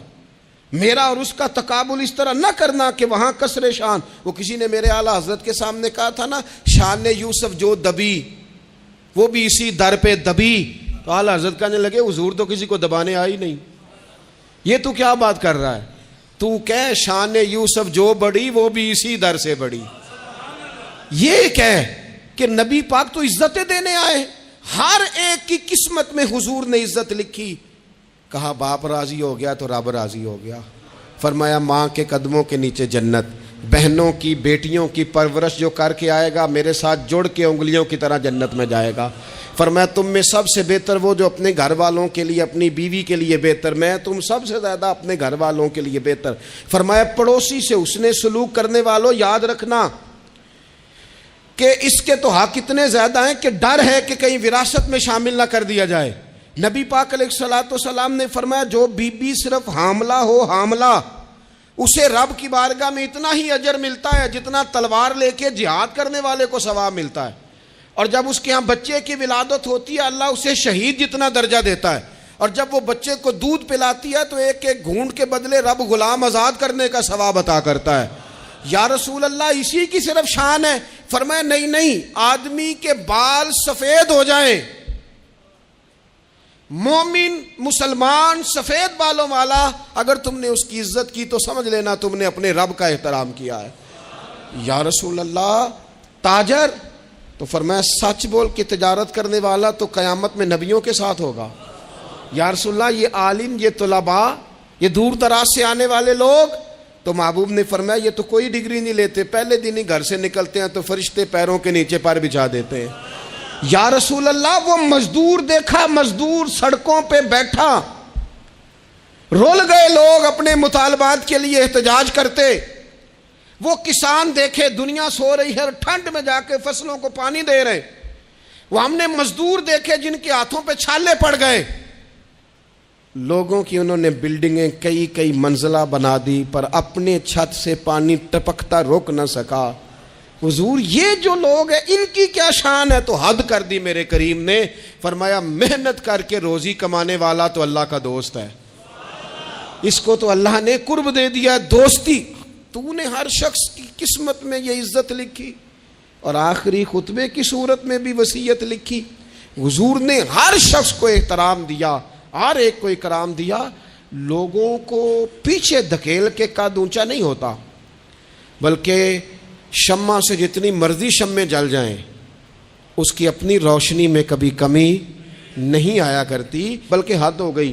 میرا اور اس کا تقابل اس طرح نہ کرنا کہ وہاں کسر شان. وہ کسی نے میرے اعلیٰ حضرت کے سامنے کہا تھا نا، شان یوسف جو دبی وہ بھی اسی در پہ دبی. تو اعلیٰ حضرت کہنے لگے حضور تو کسی کو دبانے آئی نہیں، یہ تو کیا بات کر رہا ہے؟ تو کہہ شان یوسف جو بڑی وہ بھی اسی در سے بڑی. یہ کہہ کہ نبی پاک تو عزتیں دینے آئے، ہر ایک کی قسمت میں حضور نے عزت لکھی. کہا باپ راضی ہو گیا تو رب راضی ہو گیا. فرمایا ماں کے قدموں کے نیچے جنت، بہنوں کی بیٹیوں کی پرورش جو کر کے آئے گا میرے ساتھ جڑ کے انگلیوں کی طرح جنت میں جائے گا. فرمایا تم میں سب سے بہتر وہ جو اپنے گھر والوں کے لیے، اپنی بیوی کے لیے بہتر، میں تم سب سے زیادہ اپنے گھر والوں کے لیے بہتر. فرمایا پڑوسی سے اس نے سلوک کرنے والوں یاد رکھنا کہ اس کے تو حق اتنے زیادہ ہیں کہ ڈر ہے کہ کہیں وراثت میں شامل نہ کر دیا جائے. نبی پاک علیہ السلام نے فرمایا جو بی بی صرف حاملہ ہو، حاملہ، اسے رب کی بارگاہ میں اتنا ہی اجر ملتا ہے جتنا تلوار لے کے جہاد کرنے والے کو ثواب ملتا ہے. اور جب اس کے ہاں بچے کی ولادت ہوتی ہے اللہ اسے شہید جتنا درجہ دیتا ہے. اور جب وہ بچے کو دودھ پلاتی ہے تو ایک ایک گھونٹ کے بدلے رب غلام آزاد کرنے کا ثواب عطا کرتا ہے. یا رسول اللہ اسی کی صرف شان ہے؟ فرمایا نہیں، آدمی کے بال سفید ہو جائیں، مومن مسلمان سفید بالوں والا، اگر تم نے اس کی عزت کی تو سمجھ لینا تم نے اپنے رب کا احترام کیا ہے. یا رسول اللہ تاجر؟ تو فرمایا سچ بول کے تجارت کرنے والا تو قیامت میں نبیوں کے ساتھ ہوگا. یا رسول اللہ یہ عالم، یہ طلباء، یہ دور دراز سے آنے والے لوگ؟ تو محبوب نے فرمایا یہ تو کوئی ڈگری نہیں لیتے، پہلے دن ہی گھر سے نکلتے ہیں تو فرشتے پیروں کے نیچے پر بچھا دیتے ہیں. یا رسول اللہ وہ مزدور دیکھا، مزدور سڑکوں پہ بیٹھا، رول گئے لوگ اپنے مطالبات کے لیے احتجاج کرتے. وہ کسان دیکھے دنیا سو رہی ہے اور ٹھنڈ میں جا کے فصلوں کو پانی دے رہے. وہ ہم نے مزدور دیکھے جن کے ہاتھوں پہ چھالے پڑ گئے. لوگوں کی انہوں نے بلڈنگیں کئی منزلہ بنا دی پر اپنے چھت سے پانی ٹپکتا روک نہ سکا. حضور یہ جو لوگ ہیں ان کی کیا شان ہے؟ تو حد کر دی میرے کریم نے. فرمایا محنت کر کے روزی کمانے والا تو اللہ کا دوست ہے. اس کو تو اللہ نے قرب دے دیا دوستی. تو نے ہر شخص کی قسمت میں یہ عزت لکھی اور آخری خطبے کی صورت میں بھی وصیت لکھی. حضور نے ہر شخص کو احترام دیا، ہر ایک کو اکرام دیا. لوگوں کو پیچھے دھکیل کے قد اونچا نہیں ہوتا، بلکہ شمع سے جتنی مرضی شمعیں جل جائیں اس کی اپنی روشنی میں کبھی کمی نہیں آیا کرتی، بلکہ حد ہو گئی.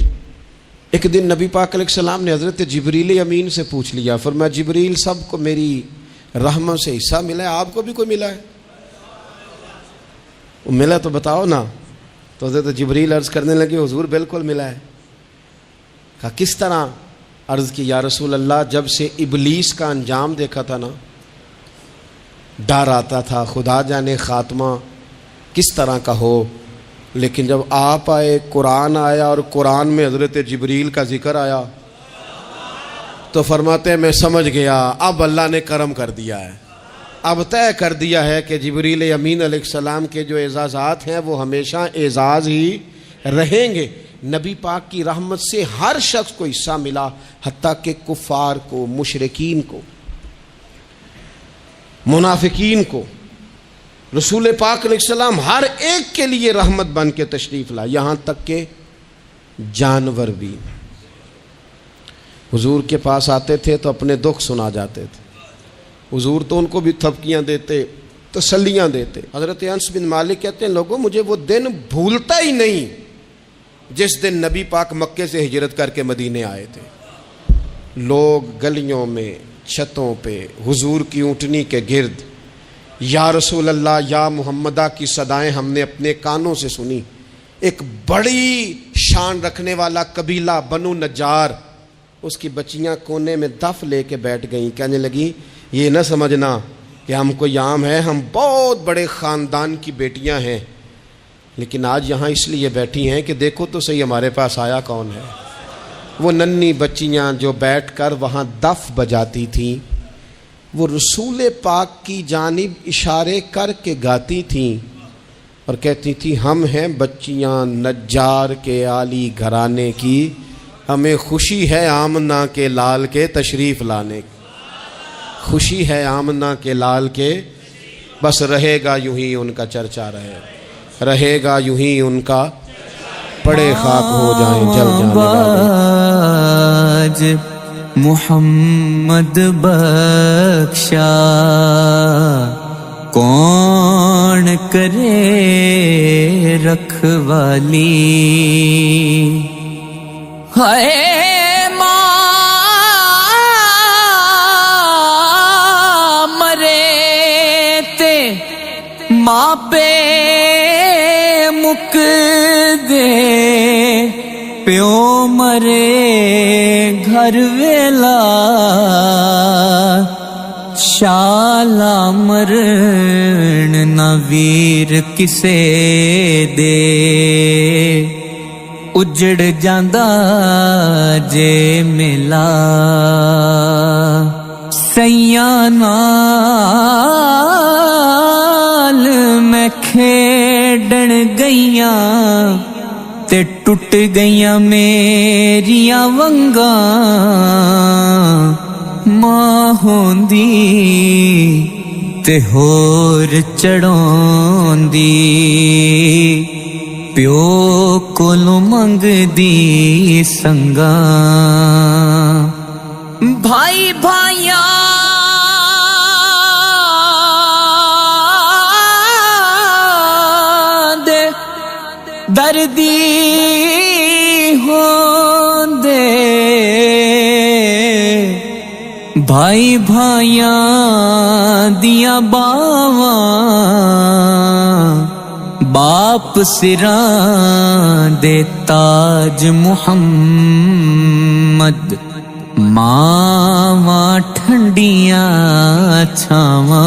ایک دن نبی پاک علیہ السلام نے حضرت جبریل امین سے پوچھ لیا. فرمایا جبریل سب کو میری رحمت سے حصہ ملا ہے، آپ کو بھی کوئی ملا ہے؟ ملا تو بتاؤ نا. تو حضرت جبریل عرض کرنے لگے حضور بالکل ملا ہے. کہا کس طرح؟ عرض کی یا رسول اللہ جب سے ابلیس کا انجام دیکھا تھا نا ڈر آتا تھا خدا جانے خاتمہ کس طرح کا ہو. لیکن جب آپ آئے، قرآن آیا اور قرآن میں حضرت جبریل کا ذکر آیا تو فرماتے ہیں میں سمجھ گیا اب اللہ نے کرم کر دیا ہے، اب طے کر دیا ہے کہ جبریل امین علیہ السلام کے جو اعزازات ہیں وہ ہمیشہ اعزاز ہی رہیں گے. نبی پاک کی رحمت سے ہر شخص کو حصہ ملا، حتیٰ کہ کفار کو، مشرکین کو، منافقین کو. رسول پاک علیہ السلام ہر ایک کے لیے رحمت بن کے تشریف لا، یہاں تک کہ جانور بھی حضور کے پاس آتے تھے تو اپنے دکھ سنا جاتے تھے. حضور تو ان کو بھی تھپکیاں دیتے، تسلیاں دیتے. حضرت انس بن مالک کہتے ہیں لوگوں مجھے وہ دن بھولتا ہی نہیں جس دن نبی پاک مکے سے ہجرت کر کے مدینے آئے تھے. لوگ گلیوں میں، چھتوں پہ حضور کی اونٹنی کے گرد یا رسول اللہ یا محمدہ کی صدائیں ہم نے اپنے کانوں سے سنی. ایک بڑی شان رکھنے والا قبیلہ بنو نجار، اس کی بچیاں کونے میں دف لے کے بیٹھ گئیں، کہنے لگی یہ نہ سمجھنا کہ ہم کوئی عام ہے، ہم بہت بڑے خاندان کی بیٹیاں ہیں، لیکن آج یہاں اس لیے بیٹھی ہیں کہ دیکھو تو صحیح ہمارے پاس آیا کون ہے. وہ ننھی بچیاں جو بیٹھ کر وہاں دف بجاتی تھیں وہ رسول پاک کی جانب اشارے کر کے گاتی تھیں اور کہتی تھی ہم ہیں بچیاں نجار کے عالی گھرانے کی، ہمیں خوشی ہے آمنہ کے لال کے تشریف لانے کی. خوشی ہے آمنہ کے لال کے، بس رہے گا یوں ہی ان کا چرچا رہے گا یوں ہی ان کا، پڑے خاک ہو جائیں جل جانے والے. محمد بخشا کون کرے رکھوالی، ہائے ماں مرے تے ماں پہ مک دے، پیو مرے گھر ویلا شالا مرن نہ ویر کسے دے، اجڑ جاندہ جے ملا سیاں نال میں کھیڈن گئیاں تے ٹوٹ گئیاں میریاں ونگاں، ماں ہوندی تے ہور چڑھوندی، پیو کولوں منگدی سنگاں، بھائی بھائیاں دردی ہوندے، بھائی بھائیاں دیاں باواں، باپ سراں دے تاج محمد، ਮਾਵਾਂ ਠੰਡੀਆਂ ਛਾਵਾਂ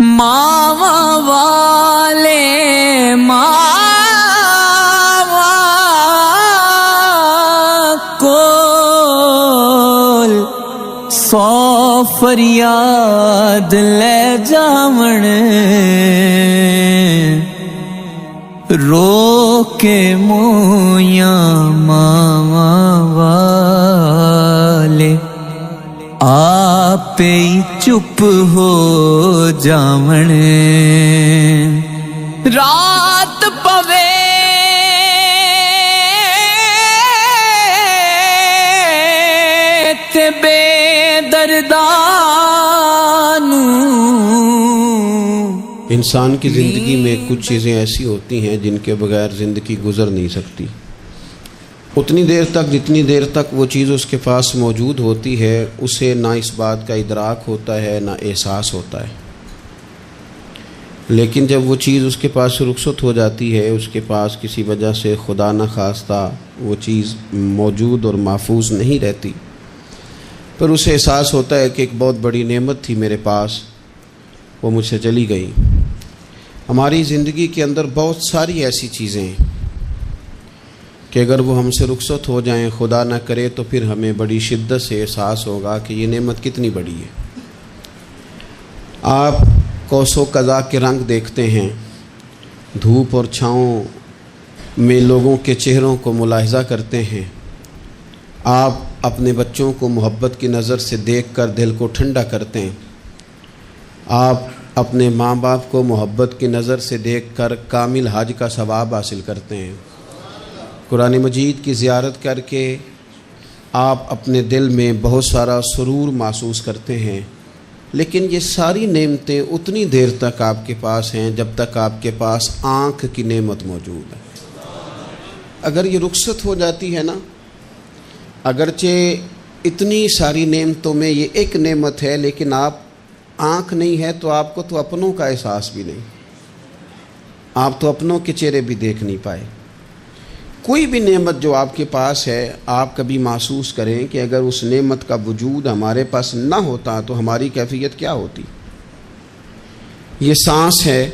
ਮਾਵਾਂ ਵਾਲੇ ਮਾਵਾਂ ਕੋਲ ਸੌ ਫਰਿਆਦ ਲੈ ਜਾਵਣ رو کے مویاں ماواں والے آپ ہی چپ ہو جاون رات پوے تے بے دردانوں انسان کی زندگی میں کچھ چیزیں ایسی ہوتی ہیں جن کے بغیر زندگی گزر نہیں سکتی. اتنی دیر تک جتنی دیر تک وہ چیز اس کے پاس موجود ہوتی ہے اسے نہ اس بات کا ادراک ہوتا ہے نہ احساس ہوتا ہے. لیکن جب وہ چیز اس کے پاس رخصت ہو جاتی ہے، اس کے پاس کسی وجہ سے خدا نخواستہ وہ چیز موجود اور محفوظ نہیں رہتی، پھر اسے احساس ہوتا ہے کہ ایک بہت بڑی نعمت تھی میرے پاس، وہ مجھ سے چلی گئی. ہماری زندگی کے اندر بہت ساری ایسی چیزیں ہیں کہ اگر وہ ہم سے رخصت ہو جائیں، خدا نہ کرے، تو پھر ہمیں بڑی شدت سے احساس ہوگا کہ یہ نعمت کتنی بڑی ہے. آپ قوس و قزح کے رنگ دیکھتے ہیں، دھوپ اور چھاؤں میں لوگوں کے چہروں کو ملاحظہ کرتے ہیں. آپ اپنے بچوں کو محبت کی نظر سے دیکھ کر دل کو ٹھنڈا کرتے ہیں. آپ اپنے ماں باپ کو محبت کی نظر سے دیکھ کر کامل حج کا ثواب حاصل کرتے ہیں. قرآن مجید کی زیارت کر کے آپ اپنے دل میں بہت سارا سرور محسوس کرتے ہیں. لیکن یہ ساری نعمتیں اتنی دیر تک آپ کے پاس ہیں جب تک آپ کے پاس آنکھ کی نعمت موجود ہے. اگر یہ رخصت ہو جاتی ہے نا، اگرچہ اتنی ساری نعمتوں میں یہ ایک نعمت ہے، لیکن آپ آنکھ نہیں ہے تو آپ کو تو اپنوں کا احساس بھی نہیں، آپ تو اپنوں کے چہرے بھی دیکھ نہیں پائے. کوئی بھی نعمت جو آپ کے پاس ہے، آپ کبھی محسوس کریں کہ اگر اس نعمت کا وجود ہمارے پاس نہ ہوتا تو ہماری کیفیت کیا ہوتی. یہ سانس ہے،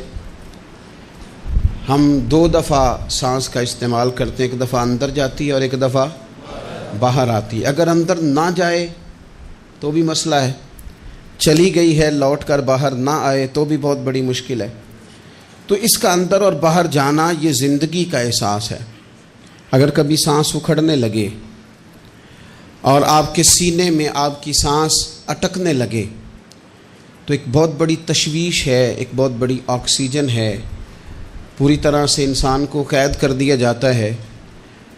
ہم 2 دفعہ سانس کا استعمال کرتے ہیں، ایک دفعہ اندر جاتی ہے اور ایک دفعہ باہر آتی ہے. اگر اندر نہ جائے تو بھی مسئلہ ہے، چلی گئی ہے لوٹ کر باہر نہ آئے تو بھی بہت بڑی مشکل ہے. تو اس کا اندر اور باہر جانا یہ زندگی کا احساس ہے. اگر کبھی سانس اکھڑنے لگے اور آپ کے سینے میں آپ کی سانس اٹکنے لگے تو ایک بہت بڑی تشویش ہے، ایک بہت بڑی آکسیجن ہے، پوری طرح سے انسان کو قید کر دیا جاتا ہے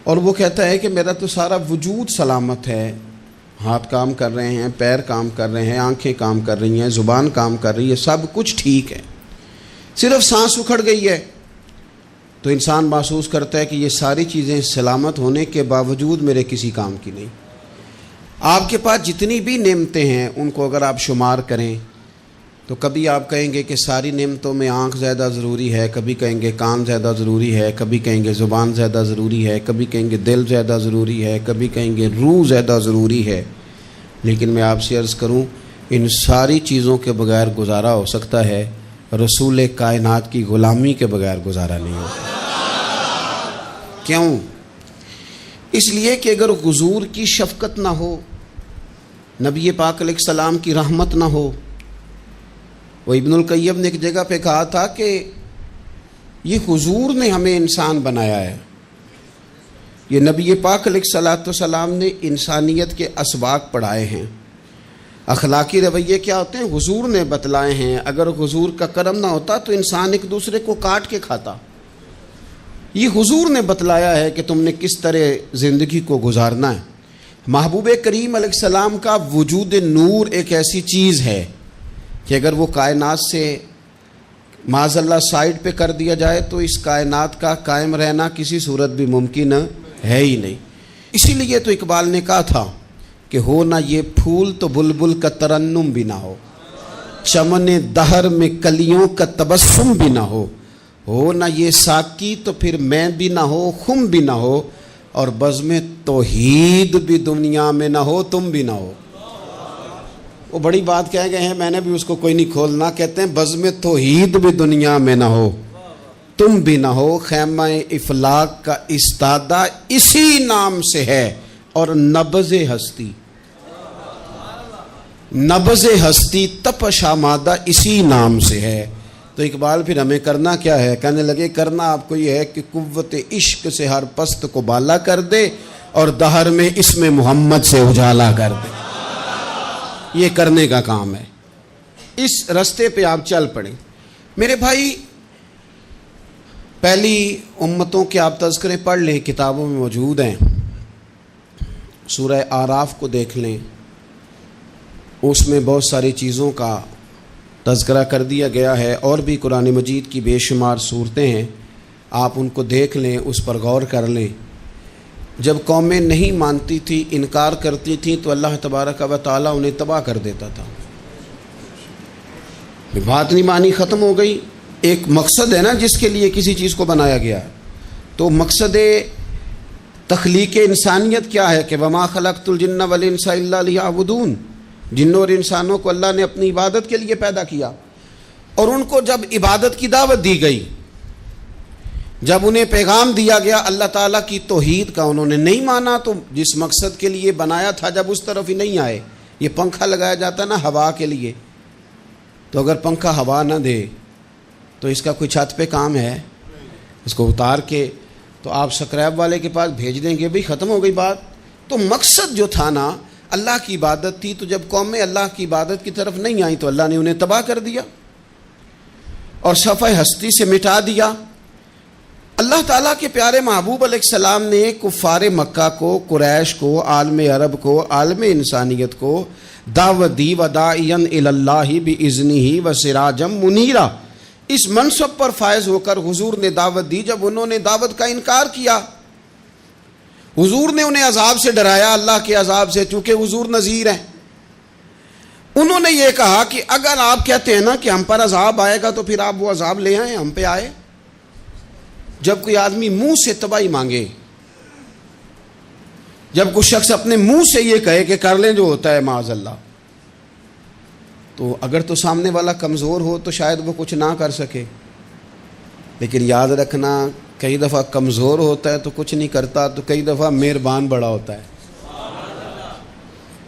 اور وہ کہتا ہے کہ میرا تو سارا وجود سلامت ہے، ہاتھ کام کر رہے ہیں، پیر کام کر رہے ہیں، آنکھیں کام کر رہی ہیں، زبان کام کر رہی ہے، سب کچھ ٹھیک ہے، صرف سانس اکھڑ گئی ہے. تو انسان محسوس کرتا ہے کہ یہ ساری چیزیں سلامت ہونے کے باوجود میرے کسی کام کی نہیں. آپ کے پاس جتنی بھی نعمتیں ہیں ان کو اگر آپ شمار کریں تو کبھی آپ کہیں گے کہ ساری نعمتوں میں آنکھ زیادہ ضروری ہے، کبھی کہیں گے کان زیادہ ضروری ہے، کبھی کہیں گے زبان زیادہ ضروری ہے، کبھی کہیں گے دل زیادہ ضروری ہے، کبھی کہیں گے روح زیادہ ضروری ہے. لیکن میں آپ سے عرض کروں، ان ساری چیزوں کے بغیر گزارا ہو سکتا ہے، رسول کائنات کی غلامی کے بغیر گزارا نہیں ہوتا. کیوں؟ اس لیے کہ اگر حضور کی شفقت نہ ہو، نبی پاک علیہ السلام کی رحمت نہ ہو. وہ ابن القیم نے ایک جگہ پہ کہا تھا کہ یہ حضور نے ہمیں انسان بنایا ہے، یہ نبی پاک علیہ السلام نے انسانیت کے اسباق پڑھائے ہیں، اخلاقی رویے کیا ہوتے ہیں حضور نے بتلائے ہیں. اگر حضور کا کرم نہ ہوتا تو انسان ایک دوسرے کو کاٹ کے کھاتا. یہ حضور نے بتلایا ہے کہ تم نے کس طرح زندگی کو گزارنا ہے. محبوب کریم علیہ السلام کا وجود نور ایک ایسی چیز ہے کہ اگر وہ کائنات سے معاذ اللہ سائڈ پہ کر دیا جائے تو اس کائنات کا قائم رہنا کسی صورت بھی ممکن ہے ہی نہیں. اسی لیے تو اقبال نے کہا تھا کہ ہو نہ یہ پھول تو بلبل کا ترنم بھی نہ ہو، چمن دہر میں کلیوں کا تبسم بھی نہ ہو نہ یہ ساکی تو پھر میں بھی نہ ہو، خم بھی نہ ہو، اور بزم توحید بھی دنیا میں نہ ہو تم بھی نہ ہو. وہ بڑی بات کہہ گئے ہیں, میں نے بھی اس کو کوئی نہیں کھولنا. کہتے ہیں بزم توحید بھی دنیا میں نہ ہو تم بھی نہ ہو, خیمہ افلاق کا استادہ اسی نام سے ہے, اور نبض ہستی تپش آمادہ اسی نام سے ہے. تو اقبال پھر ہمیں کرنا کیا ہے؟ کہنے لگے کرنا آپ کو یہ ہے کہ قوت عشق سے ہر پست کو بالا کر دے اور دہر میں اسم محمد سے اجالا کر دے. یہ کرنے کا کام ہے. اس رستے پہ آپ چل پڑیں. میرے بھائی, پہلی امتوں کے آپ تذکرے پڑھ لیں, کتابوں میں موجود ہیں. سورہ آراف کو دیکھ لیں, اس میں بہت ساری چیزوں کا تذکرہ کر دیا گیا ہے. اور بھی قرآن مجید کی بے شمار صورتیں ہیں, آپ ان کو دیکھ لیں, اس پر غور کر لیں. جب قومیں نہیں مانتی تھی, انکار کرتی تھیں, تو اللہ تبارک و تعالیٰ انہیں تباہ کر دیتا تھا. بات نہیں مانی, ختم ہو گئی. ایک مقصد ہے نا جس کے لیے کسی چیز کو بنایا گیا. تو مقصد تخلیق انسانیت کیا ہے کہ وما خلقت الجن والانس الا لیعبدون. جنوں اور انسانوں کو اللہ نے اپنی عبادت کے لیے پیدا کیا, اور ان کو جب عبادت کی دعوت دی گئی, جب انہیں پیغام دیا گیا اللہ تعالیٰ کی توحید کا, انہوں نے نہیں مانا. تو جس مقصد کے لیے بنایا تھا جب اس طرف ہی نہیں آئے. یہ پنکھا لگایا جاتا نا ہوا کے لیے, تو اگر پنکھا ہوا نہ دے تو اس کا کوئی چھت پہ کام ہے؟ اس کو اتار کے تو آپ سکریب والے کے پاس بھیج دیں گے, بھی ختم ہو گئی بات. تو مقصد جو تھا نا اللہ کی عبادت تھی. تو جب قومیں اللہ کی عبادت کی طرف نہیں آئیں تو اللہ نے انہیں تباہ کر دیا اور صفحہ ہستی سے مٹا دیا. اللہ تعالیٰ کے پیارے محبوب علیہ السلام نے کفار مکہ کو, قریش کو, عالم عرب کو, عالم انسانیت کو دعوت دی. وداعیا الی اللہ باذنہ وسراجا منیرا. اس منصب پر فائز ہو کر حضور نے دعوت دی. جب انہوں نے دعوت کا انکار کیا, حضور نے انہیں عذاب سے ڈرایا, اللہ کے عذاب سے, چونکہ حضور نذیر ہیں. انہوں نے یہ کہا کہ اگر آپ کہتے ہیں نا کہ ہم پر عذاب آئے گا تو پھر آپ وہ عذاب لے آئیں, ہم پہ آئے. جب کوئی آدمی منہ سے تباہی مانگے, جب کوئی شخص اپنے منہ سے یہ کہے کہ کر لیں جو ہوتا ہے معاذ اللہ, تو اگر تو سامنے والا کمزور ہو تو شاید وہ کچھ نہ کر سکے. لیکن یاد رکھنا, کئی دفعہ کمزور ہوتا ہے تو کچھ نہیں کرتا, تو کئی دفعہ مہربان بڑا ہوتا ہے.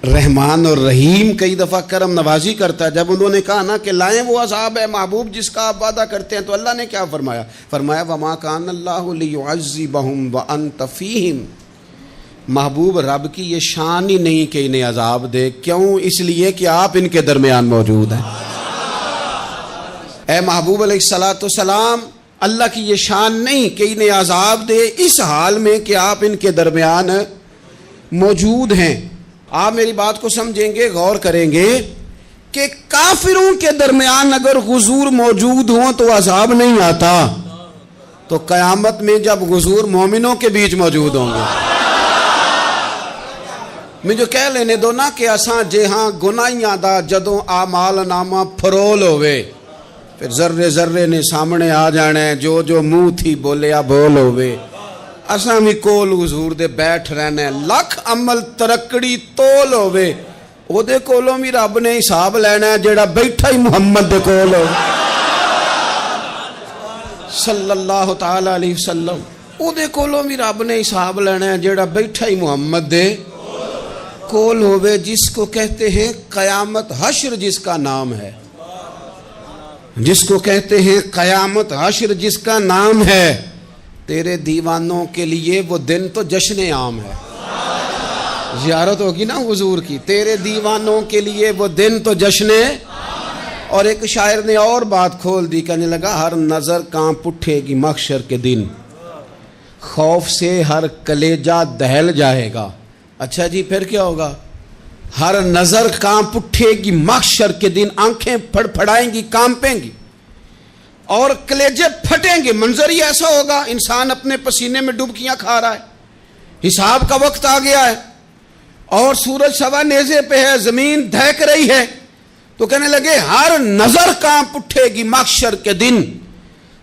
رحمان اور رحیم کئی دفعہ کرم نوازی کرتا ہے. جب انہوں نے کہا نا کہ لائیں وہ عذاب ہے محبوب جس کا آپ وعدہ کرتے ہیں, تو اللہ نے کیا فرمایا؟ فرمایا وما کان اللہ لیعذبہم وانت فیہم. محبوب رب کی یہ شان ہی نہیں کہ انہیں عذاب دے. کیوں؟ اس لیے کہ آپ ان کے درمیان موجود ہیں. اے محبوب علیہ الصلوۃ والسلام, اللہ کی یہ شان نہیں کہ انہیں عذاب دے اس حال میں کہ آپ ان کے درمیان موجود ہیں. آپ میری بات کو سمجھیں گے, غور کریں گے کہ کافروں کے درمیان اگر حضور موجود ہوں تو عذاب نہیں آتا, تو قیامت میں جب حضور مومنوں کے بیچ موجود ہوں گے, مجھے کہہ لینے دو نا کہ اساں جے ہاں گناہیاں دا جدوں اعمال نامہ پھرول ہوئے, پھر ذرے ذرے نے سامنے آ جانا ہے, جو جو منہ تھی بولیا بول ہوئے. اساں بھی کول حضور دے بیٹھ رہنا ہے, لکھ عمل ترکڑی تول ہوئے, او دے کولوں بھی رب نے حساب لینا ہے جیڑا بیٹھا ہی محمد دے کول ہو صلی اللہ تعالی علیہ وسلم. او دے کولوں بھی رب نے حساب لینا ہے جیڑا بیٹھا ہی محمد دے کول ہوئے, جس کو کہتے ہیں قیامت حشر, جس کا نام ہے, جس کو کہتے ہیں قیامت حشر, جس کا نام ہے. تیرے دیوانوں کے لیے وہ دن تو جشن عام ہے. زیارت ہوگی نا حضور کی, تیرے دیوانوں کے لیے وہ دن تو جشن. اور ایک شاعر نے اور بات کھول دی, کہنے لگا ہر نظر کانپ اٹھے گی محشر کے دن, خوف سے ہر کلیجہ دہل جائے گا. اچھا جی, پھر کیا ہوگا؟ ہر نظر کانپ اٹھے گی محشر کے دن, آنکھیں پھڑ پھڑائیں گی, کانپیں گی, اور کلیجے پھٹیں گے. منظر ہی ایسا ہوگا, انسان اپنے پسینے میں ڈبکیاں کھا رہا ہے, حساب کا وقت آ گیا ہے, اور سورج سوا نیزے پہ ہے, زمین دہک رہی ہے. تو کہنے لگے ہر نظر کانپ اٹھے گی محشر کے دن,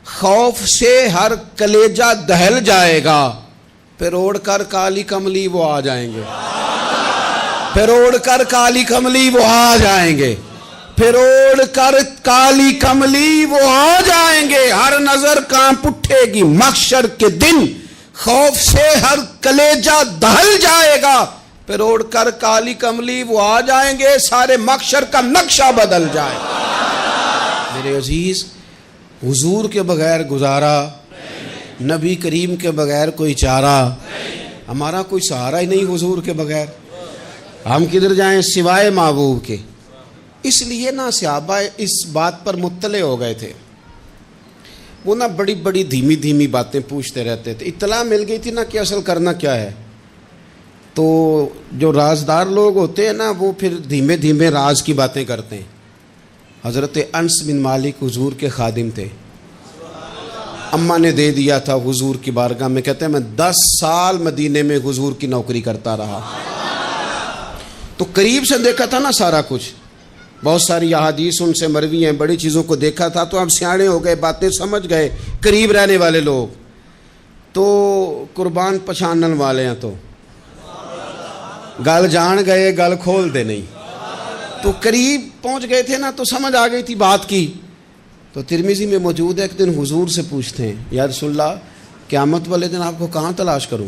خوف سے ہر کلیجہ دہل جائے گا. پھر اوڑھ کر کالی کملی وہ آ جائیں گے، پھر اوڑھ کر کالی کملی وہ آ جائیں گے، پھر اوڑھ کر کالی کملی وہ آ جائیں گے، ہر نظر کانپ اٹھے گی محشر کے دن، خوف سے ہر کلیجہ دہل جائے گا، پھر اوڑھ کر کالی کملی وہ آ جائیں گے، سارے محشر کا نقشہ بدل جائے گا۔ میرے عزیز، حضور کے بغیر گزارا، نبی کریم کے بغیر کوئی چارہ، ہمارا کوئی سہارا ہی نہیں حضور کے بغیر، ہم کدھر جائیں سوائے محبوب کے۔ اس لیے نا صحابہ اس بات پر مطلع ہو گئے تھے، وہ نا بڑی بڑی دھیمی دھیمی باتیں پوچھتے رہتے تھے، اطلاع مل گئی تھی نا کہ اصل کرنا کیا ہے۔ تو جو رازدار لوگ ہوتے ہیں نا وہ پھر دھیمے دھیمے راز کی باتیں کرتے ہیں۔ حضرت انس بن مالک حضور کے خادم تھے، اماں نے دے دیا تھا حضور کی بارگاہ میں، کہتے ہیں میں 10 سال مدینے میں حضور کی نوکری کرتا رہا، تو قریب سے دیکھا تھا نا سارا کچھ، بہت ساری احادیث ان سے مروی ہیں، بڑی چیزوں کو دیکھا تھا، تو اب سیانے ہو گئے، باتیں سمجھ گئے، قریب رہنے والے لوگ تو قربان پچھانن والے ہیں، تو گل جان گئے گل کھول دے نہیں، تو قریب پہنچ گئے تھے نا، تو سمجھ آ گئی تھی بات کی۔ تو ترمذی میں موجود ہے، ایک دن حضور سے پوچھتے ہیں یا رسول اللہ قیامت والے دن آپ کو کہاں تلاش کروں؟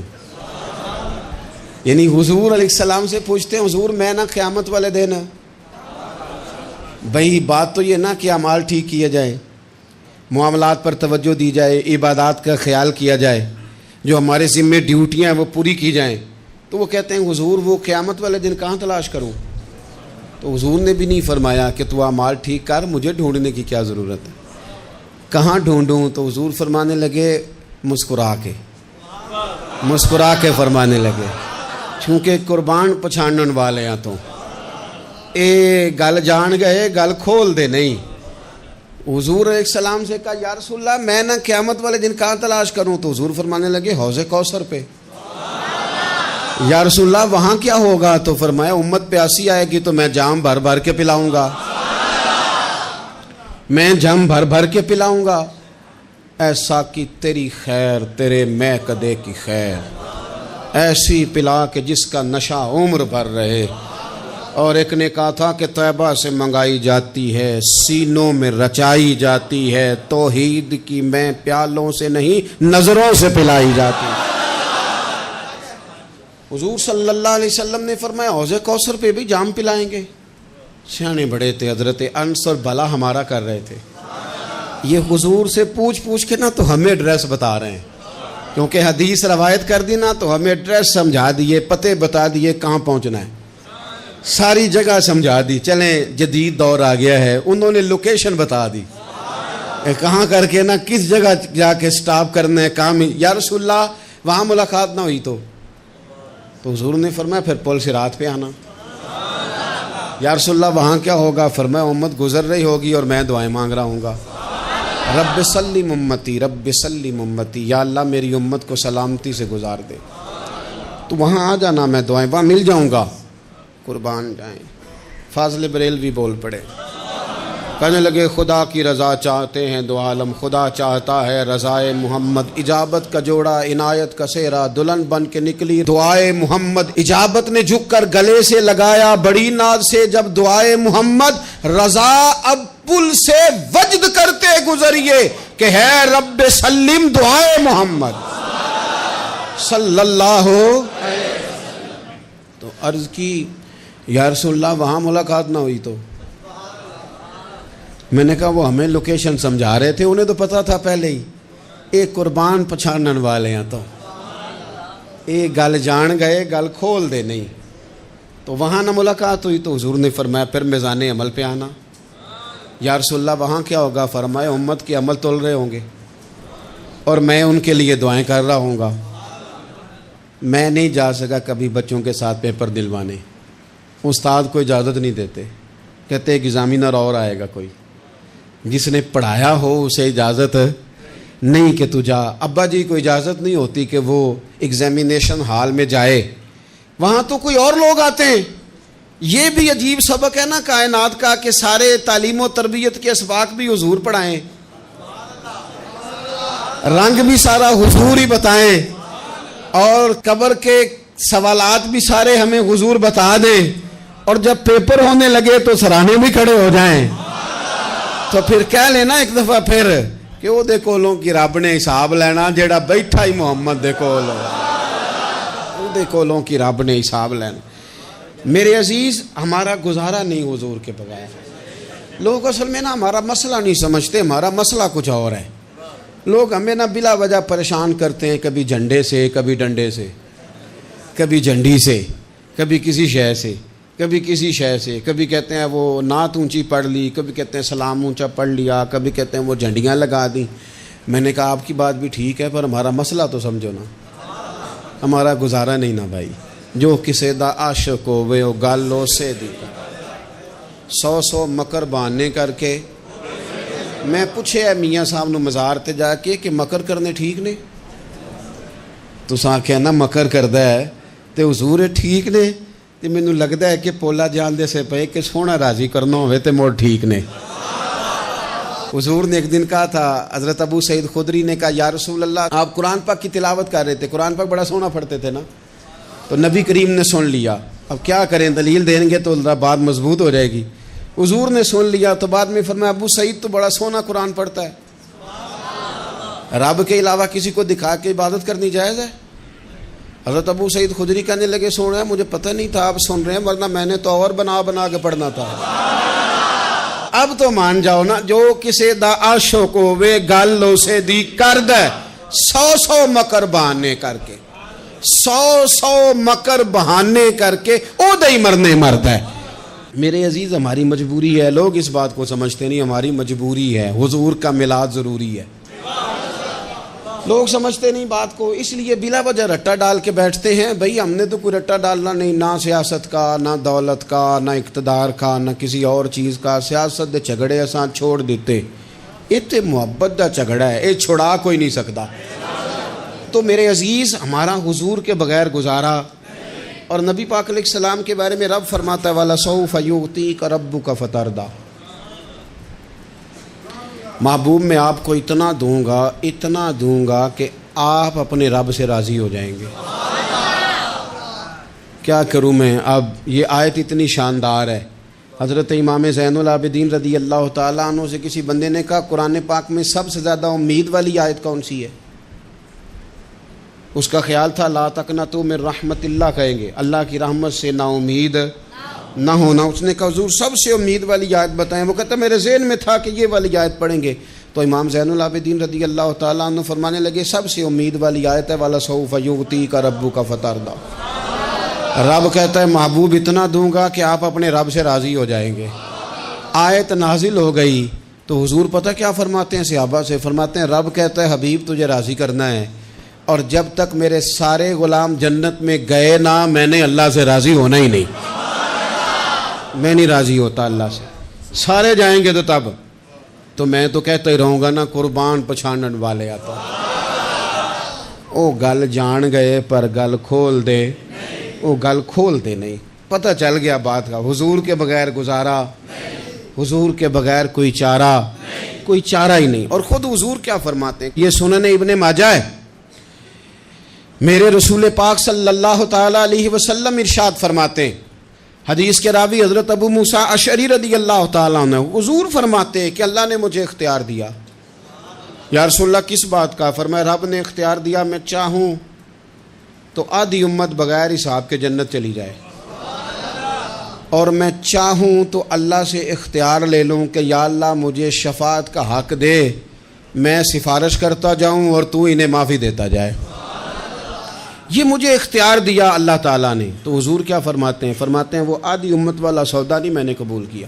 یعنی حضور علیہ السلام سے پوچھتے ہیں حضور میں نا قیامت والے دن، بھئی بات تو یہ نا کہ اعمال ٹھیک کیا جائے، معاملات پر توجہ دی جائے، عبادات کا خیال کیا جائے، جو ہمارے ذمے ڈیوٹیاں ہیں وہ پوری کی جائیں۔ تو وہ کہتے ہیں حضور وہ قیامت والے دن کہاں تلاش کروں؟ تو حضور نے بھی نہیں فرمایا کہ تو اعمال ٹھیک کر، مجھے ڈھونڈنے کی کیا ضرورت ہے، کہاں ڈھونڈوں؟ تو حضور فرمانے لگے مسکرا کے فرمانے لگے، چونکہ قربان پچھانن والے ہیں، تو اے گل جان گئے گل کھول دے نہیں۔ حضور علیہ السلام سے کہا یا رسول اللہ میں نہ قیامت والے دن کہاں تلاش کروں؟ تو حضور فرمانے لگے حوض کوثر پہ۔ یا رسول اللہ وہاں کیا ہوگا؟ تو فرمایا امت پیاسی آئے گی تو میں جام بھر بھر کے پلاؤں گا، میں جام بھر بھر کے پلاؤں گا۔ ایسا کہ تیری خیر تیرے میں کدے کی خیر، ایسی پلا کہ جس کا نشہ عمر بھر رہے۔ اور ایک نے کہا تھا کہ طیبہ سے منگائی جاتی ہے، سینوں میں رچائی جاتی ہے، توحید کی میں پیالوں سے نہیں نظروں سے پلائی جاتی ہے۔ حضور صلی اللہ علیہ وسلم نے فرمایا حوض کوثر پہ بھی جام پلائیں گے۔ سیانے بڑے تھے حضرت انس اور بلا ہمارا کر رہے تھے، یہ حضور سے پوچھ کے نا تو ہمیں ایڈریس بتا رہے ہیں، کیونکہ حدیث روایت کر دی نا تو ہمیں ایڈریس سمجھا دیے، پتے بتا دیے کہاں پہنچنا ہے، ساری جگہ سمجھا دی۔ چلیں جدید دور آ گیا ہے، انہوں نے لوکیشن بتا دی کہاں کر کے نا کس جگہ جا کے سٹاپ کرنا ہے کام۔ یا رسول اللہ وہاں ملاقات نہ ہوئی تو حضور نے فرمایا پھر پل صراط پہ آنا۔ یا رسول اللہ وہاں کیا ہوگا؟ فرمایا امت گزر رہی ہوگی اور میں دعائیں مانگ رہا ہوں گا، رب سلم امتی رب سلم امتی، یا اللہ میری امت کو سلامتی سے گزار دے، تو وہاں آ جانا، میں دعائیں وہاں مل جاؤں گا، قربان جائیں۔ فاضل بریلوی بول پڑے، کہنے لگے خدا کی رضا چاہتے ہیں دو عالم، خدا چاہتا ہے رضائے محمد، اجابت کا جوڑا عنایت کا سہرا، دلہن بن کے نکلی دعائے محمد، اجابت نے جھک کر گلے سے لگایا بڑی ناز سے جب دعائے محمد، رضا اب پل سے وجد کرتے گزریے کہ ہے رب سلم دعائے محمد صلی اللہ علیہ وسلم۔ تو عرض کی یا رسول اللہ وہاں ملاقات نہ ہوئی تو؟ میں نے کہا وہ ہمیں لوکیشن سمجھا رہے تھے، انہیں تو پتا تھا پہلے ہی، ایک قربان پچھانن والے ہیں، تو ایک گل جان گئے گل کھول دے نہیں، تو وہاں نہ ملاقات ہوئی تو حضور نے فرمایا پھر میزان عمل پہ آنا۔ یا رسول اللہ وہاں کیا ہوگا؟ فرمایا امت کے عمل تول رہے ہوں گے اور میں ان کے لیے دعائیں کر رہا ہوں گا۔ میں نہیں جا سکا کبھی بچوں کے ساتھ پیپر دلوانے، استاد کو اجازت نہیں دیتے، کہتے ایک ایگزامینر اور آئے گا کوئی، جس نے پڑھایا ہو اسے اجازت نہیں کہ تو جا۔ ابا جی کو اجازت نہیں ہوتی کہ وہ ایگزامینیشن ہال میں جائے، وہاں تو کوئی اور لوگ آتے ہیں۔ یہ بھی عجیب سبق ہے نا کائنات کا کہ سارے تعلیم و تربیت کے اسباق بھی حضور پڑھائیں، رنگ بھی سارا حضور ہی بتائیں، اور قبر کے سوالات بھی سارے ہمیں حضور بتا دیں، اور جب پیپر ہونے لگے تو سرانے بھی کھڑے ہو جائیں، تو پھر کہہ لینا ایک دفعہ پھر کہ وہ دے کولوں کی رب نے حساب لینا، جیڑا بیٹھا ہی محمد دے کول، وہ دے کولوں کی رب نے حساب لینا۔ میرے عزیز، ہمارا گزارا نہیں حضور کے بغیر۔ لوگ اصل میں نا ہمارا مسئلہ نہیں سمجھتے، ہمارا مسئلہ کچھ اور ہے۔ لوگ ہمیں نا بلا وجہ پریشان کرتے ہیں، کبھی جھنڈے سے، کبھی ڈنڈے سے، کبھی جھنڈی سے، کبھی کسی شے سے، کبھی کسی شے سے، کبھی کہتے ہیں وہ نعت اونچی پڑھ لی، کبھی کہتے ہیں سلام اونچا پڑھ لیا، کبھی کہتے ہیں وہ جھنڈیاں لگا دیں۔ میں نے کہا آپ کی بات بھی ٹھیک ہے، پر ہمارا مسئلہ تو سمجھو نا، ہمارا گزارا نہیں نا بھائی۔ جو کسے دا عاشق ہوئے او گالو سے دی، 100 مکر بہانے کر کے۔ میں پوچھے ہے میاں صاحب نو مزار تے جا کے کہ مکر کرنے ٹھیک نے؟ تساں آکھیا نا مکر کردا ہے تے حضور ٹھیک نے، تے مینوں لگدا ہے کہ پولا جان دے سے پے کہ سونا راضی کرنا ہوئے تے موڑ ٹھیک نے۔ حضور نے ایک دن کہا تھا، حضرت ابو سعید خدری نے کہا یا رسول اللہ، آپ قرآن پاک کی تلاوت کر رہے تھے، قرآن پاک بڑا سونا پڑھتے تھے نا، تو نبی کریم نے سن لیا، اب کیا کریں، دلیل دیں گے تو بات مضبوط ہو جائے گی۔ حضور نے سن لیا تو بعد میں فرمایا ابو سعید تو بڑا سونا قرآن پڑھتا ہے، رب کے علاوہ کسی کو دکھا کے عبادت کرنی جائز ہے؟ حضرت ابو سعید خدری کہنے لگے سن رہے ہیں، مجھے پتہ نہیں تھا آپ سن رہے ہیں، ورنہ میں نے تو اور بنا بنا کے پڑھنا تھا۔ اب تو مان جاؤ نا، جو کسے دا عاشق ہوئے گل اسے دی کرد ہے، 100 مکر بہانے کر کے، 100 مکر بہانے کر کے او دئی مرنے مرد ہے۔ میرے عزیز، ہماری مجبوری ہے، لوگ اس بات کو سمجھتے نہیں، ہماری مجبوری ہے، حضور کا میلاد ضروری ہے۔ لوگ سمجھتے نہیں بات کو، اس لیے بلا وجہ رٹا ڈال کے بیٹھتے ہیں۔ بھئی ہم نے تو کوئی رٹا ڈالنا نہیں، نہ سیاست کا، نہ دولت کا، نہ اقتدار کا، نہ کسی اور چیز کا۔ سیاست دے جھگڑے اساں چھوڑ دیتے، اتنے محبت دا جھگڑا ہے، یہ چھڑا کوئی نہیں سکتا۔ تو میرے عزیز، ہمارا حضور کے بغیر گزارا۔ اور نبی پاک علیہ السلام کے بارے میں رب فرماتا ہے وَلَسَوْفَ يُعْطِيكَ رَبُّكَ فَتَرْضَىٰ، محبوب میں آپ کو اتنا دوں گا کہ آپ اپنے رب سے راضی ہو جائیں گے۔ کیا کروں میں اب، یہ آیت اتنی شاندار ہے۔ حضرت امام زین العابدین رضی اللہ تعالیٰ عنہ سے کسی بندے نے کہا قرآن پاک میں سب سے زیادہ امید والی آیت کون سی ہے؟ اس کا خیال تھا لا تقنطوا من رحمت اللہ کہیں گے، اللہ کی رحمت سے نا امید نہ ہونا۔ اس نے کہا حضور سب سے امید والی آیت بتائیں۔ وہ کہتا میرے ذہن میں تھا کہ یہ والی آیت پڑھیں گے۔ تو امام زین العابدین رضی اللہ تعالیٰ عنہ فرمانے لگے سب سے امید والی آیت ہے وَلَسَوْفَ يُعْطِيكَ رَبُّكَ فَتَرْضَىٰ، رب کہتا ہے محبوب اتنا دوں گا کہ آپ اپنے رب سے راضی ہو جائیں گے۔ آیت نازل ہو گئی تو حضور پتہ کیا فرماتے ہیں صحابہ سے؟ فرماتے ہیں رب کہتا ہے حبیب تجھے راضی کرنا ہے، اور جب تک میرے سارے غلام جنت میں گئے نہ، میں نے اللہ سے راضی ہونا ہی نہیں، میں نہیں راضی ہوتا اللہ سے۔ سارے جائیں گے تو میں تو کہتا ہی رہوں گا نا قربان پچھانن والے آتا، او گل جان گئے پر گل کھول دے، او گل کھول دے نہیں۔ پتہ چل گیا بات کا، حضور کے بغیر گزارا، حضور کے بغیر کوئی چارہ ہی نہیں۔ اور خود حضور کیا فرماتے ہیں، یہ سنن ابن ماجہ ہے، میرے رسول پاک صلی اللہ تعالیٰ علیہ وسلم ارشاد فرماتے ہیں، حدیث کے راوی حضرت ابو موسیٰ اشعری رضی اللہ تعالیٰ عنہ، حضور فرماتے ہیں کہ اللہ نے مجھے اختیار دیا۔ یا رسول اللہ کس بات کا؟ فرمایا رب نے اختیار دیا، میں چاہوں تو آدھی امت بغیر حساب کے جنت چلی جائے، اور میں چاہوں تو اللہ سے اختیار لے لوں کہ یا اللہ مجھے شفاعت کا حق دے، میں سفارش کرتا جاؤں اور تو انہیں معافی دیتا جائے۔ یہ مجھے اختیار دیا اللہ تعالیٰ نے۔ تو حضور کیا فرماتے ہیں وہ آدھی امت والا سودا نہیں میں نے قبول کیا،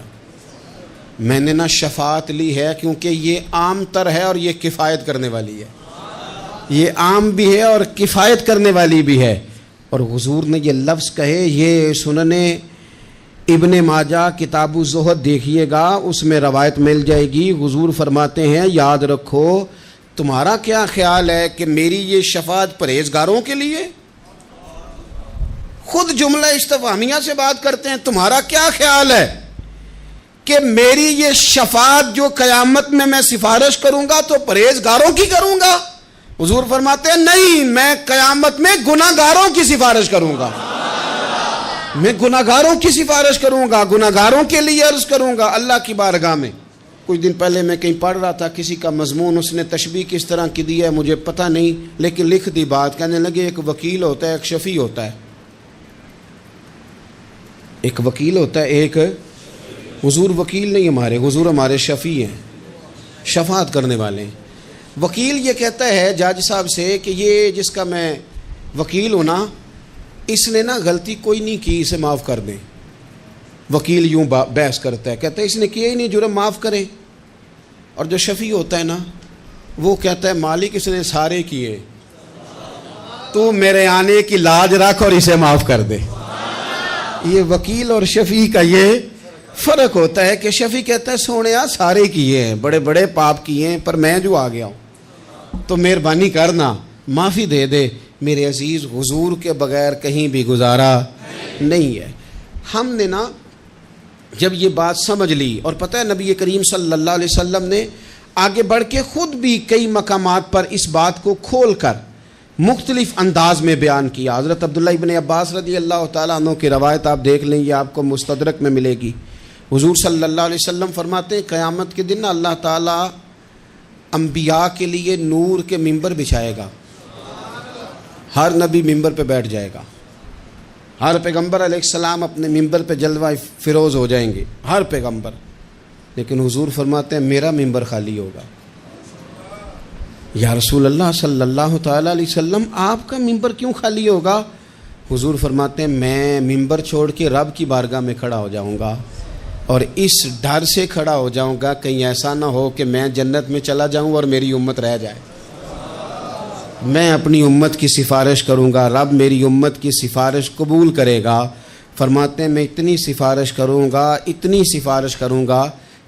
میں نے نہ شفاعت لی ہے، کیونکہ یہ عام تر ہے اور یہ کفایت کرنے والی ہے، یہ عام بھی ہے اور کفایت کرنے والی بھی ہے۔ اور حضور نے یہ لفظ کہے، یہ سنن ابن ماجہ کتاب الزہد دیکھیے گا، اس میں روایت مل جائے گی۔ حضور فرماتے ہیں یاد رکھو تمہارا کیا خیال ہے کہ میری یہ شفاعت پرہیزگاروں کے لیے؟ خود جملہ استفہامیہ سے بات کرتے ہیں، تمہارا کیا خیال ہے کہ میری یہ شفاعت جو قیامت میں سفارش کروں گا تو پرہیزگاروں کی کروں گا؟ حضور فرماتے ہیں نہیں، میں قیامت میں گناہگاروں کی سفارش کروں گا، میں گناہگاروں کی سفارش کروں گا، گناہگاروں کے لیے عرض کروں گا اللہ کی بارگاہ میں۔ کچھ دن پہلے میں کہیں پڑھ رہا تھا کسی کا مضمون، اس نے تشبیہ کس طرح کی دی ہے مجھے پتہ نہیں، لیکن لکھ دی بات، کہنے لگے ایک وکیل ہوتا ہے، ایک شفیع ہوتا ہے، ایک وکیل ہوتا ہے، ایک حضور وکیل نہیں ہمارے، حضور ہمارے شفیع ہیں، شفاعت کرنے والے ہیں۔ وکیل یہ کہتا ہے جج صاحب سے کہ یہ جس کا میں وکیل ہوں نا، اس نے نا غلطی کوئی نہیں کی، اسے معاف کر دیں۔ وکیل یوں بحث کرتا ہے، کہتا ہے اس نے کیا ہی نہیں، جرم معاف کریں۔ اور جو شفیع ہوتا ہے نا وہ کہتا ہے مالک اس نے سارے کیے، تو میرے آنے کی لاج رکھ اور اسے معاف کر دے۔ یہ وکیل اور شفیع کا یہ فرق ہوتا ہے کہ شفیع کہتا ہے سونیا سارے کیے ہیں، بڑے بڑے پاپ کیے ہیں، پر میں جو آ گیا ہوں تو مہربانی کرنا معافی دے دے۔ میرے عزیز حضور کے بغیر کہیں بھی گزارا نہیں ہے۔ ہم نے نا جب یہ بات سمجھ لی، اور پتہ ہے نبی کریم صلی اللہ علیہ وسلم نے آگے بڑھ کے خود بھی کئی مقامات پر اس بات کو کھول کر مختلف انداز میں بیان کیا۔ حضرت عبداللہ ابن عباس رضی اللہ تعالیٰ عنہ کی روایت آپ دیکھ لیں، یہ آپ کو مستدرک میں ملے گی۔ حضور صلی اللہ علیہ وسلم فرماتے ہیں قیامت کے دن اللہ تعالیٰ انبیاء کے لیے نور کے ممبر بچھائے گا، ہر نبی ممبر پہ بیٹھ جائے گا، ہر پیغمبر علیہ السلام اپنے ممبر پہ جلوہ فروز ہو جائیں گے، ہر پیغمبر۔ لیکن حضور فرماتے ہیں میرا ممبر خالی ہوگا۔ یا رسول اللہ صلی اللہ تعالیٰ علیہ وسلم آپ کا ممبر کیوں خالی ہوگا؟ حضور فرماتے ہیں میں ممبر چھوڑ کے رب کی بارگاہ میں کھڑا ہو جاؤں گا، اور اس ڈر سے کھڑا ہو جاؤں گا کہیں ایسا نہ ہو کہ میں جنت میں چلا جاؤں اور میری امت رہ جائے۔ میں اپنی امت کی سفارش کروں گا، رب میری امت کی سفارش قبول کرے گا۔ فرماتے ہیں میں اتنی سفارش کروں گا، اتنی سفارش کروں گا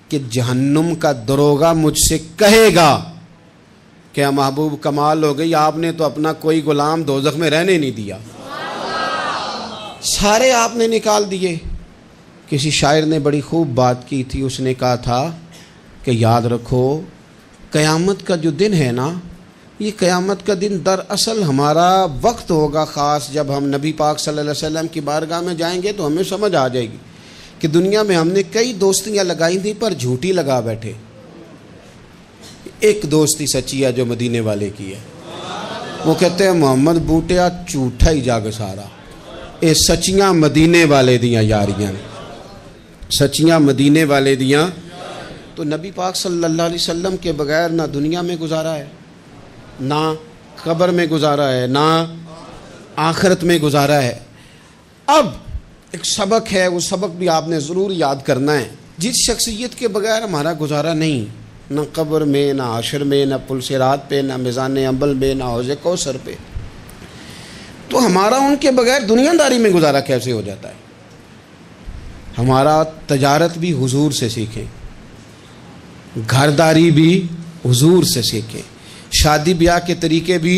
کہ جہنم کا دروغہ مجھ سے کہے گا کہ محبوب کمال ہو گئی، آپ نے تو اپنا کوئی غلام دوزخ میں رہنے نہیں دیا، سارے آپ نے نکال دیے۔ کسی شاعر نے بڑی خوب بات کی تھی، اس نے کہا تھا کہ یاد رکھو قیامت کا جو دن ہے نا، یہ قیامت کا دن دراصل ہمارا وقت ہوگا خاص، جب ہم نبی پاک صلی اللہ علیہ وسلم کی بارگاہ میں جائیں گے تو ہمیں سمجھ آ جائے گی کہ دنیا میں ہم نے کئی دوستیاں لگائی تھیں پر جھوٹی لگا بیٹھے، ایک دوستی سچی ہے جو مدینے والے کی ہے۔ وہ کہتے ہیں محمد بوٹیا جھوٹا ہی جاگ سارا، اے سچیاں مدینے والے دیاں یاریاں، سچیاں مدینے والے دیاں۔ تو نبی پاک صلی اللہ علیہ وسلم کے بغیر نہ دنیا میں گزارا ہے، نہ قبر میں گزارا ہے، نہ آخرت میں گزارا ہے۔ اب ایک سبق ہے، وہ سبق بھی آپ نے ضرور یاد کرنا ہے۔ جس شخصیت کے بغیر ہمارا گزارا نہیں، نہ قبر میں، نہ حشر میں، نہ پل صراط پہ، نہ میزان عمل میں، نہ حوض کوثر پہ، تو ہمارا ان کے بغیر دنیا داری میں گزارا کیسے ہو جاتا ہے؟ ہمارا تجارت بھی حضور سے سیکھیں، گھرداری بھی حضور سے سیکھیں، شادی بیاہ کے طریقے بھی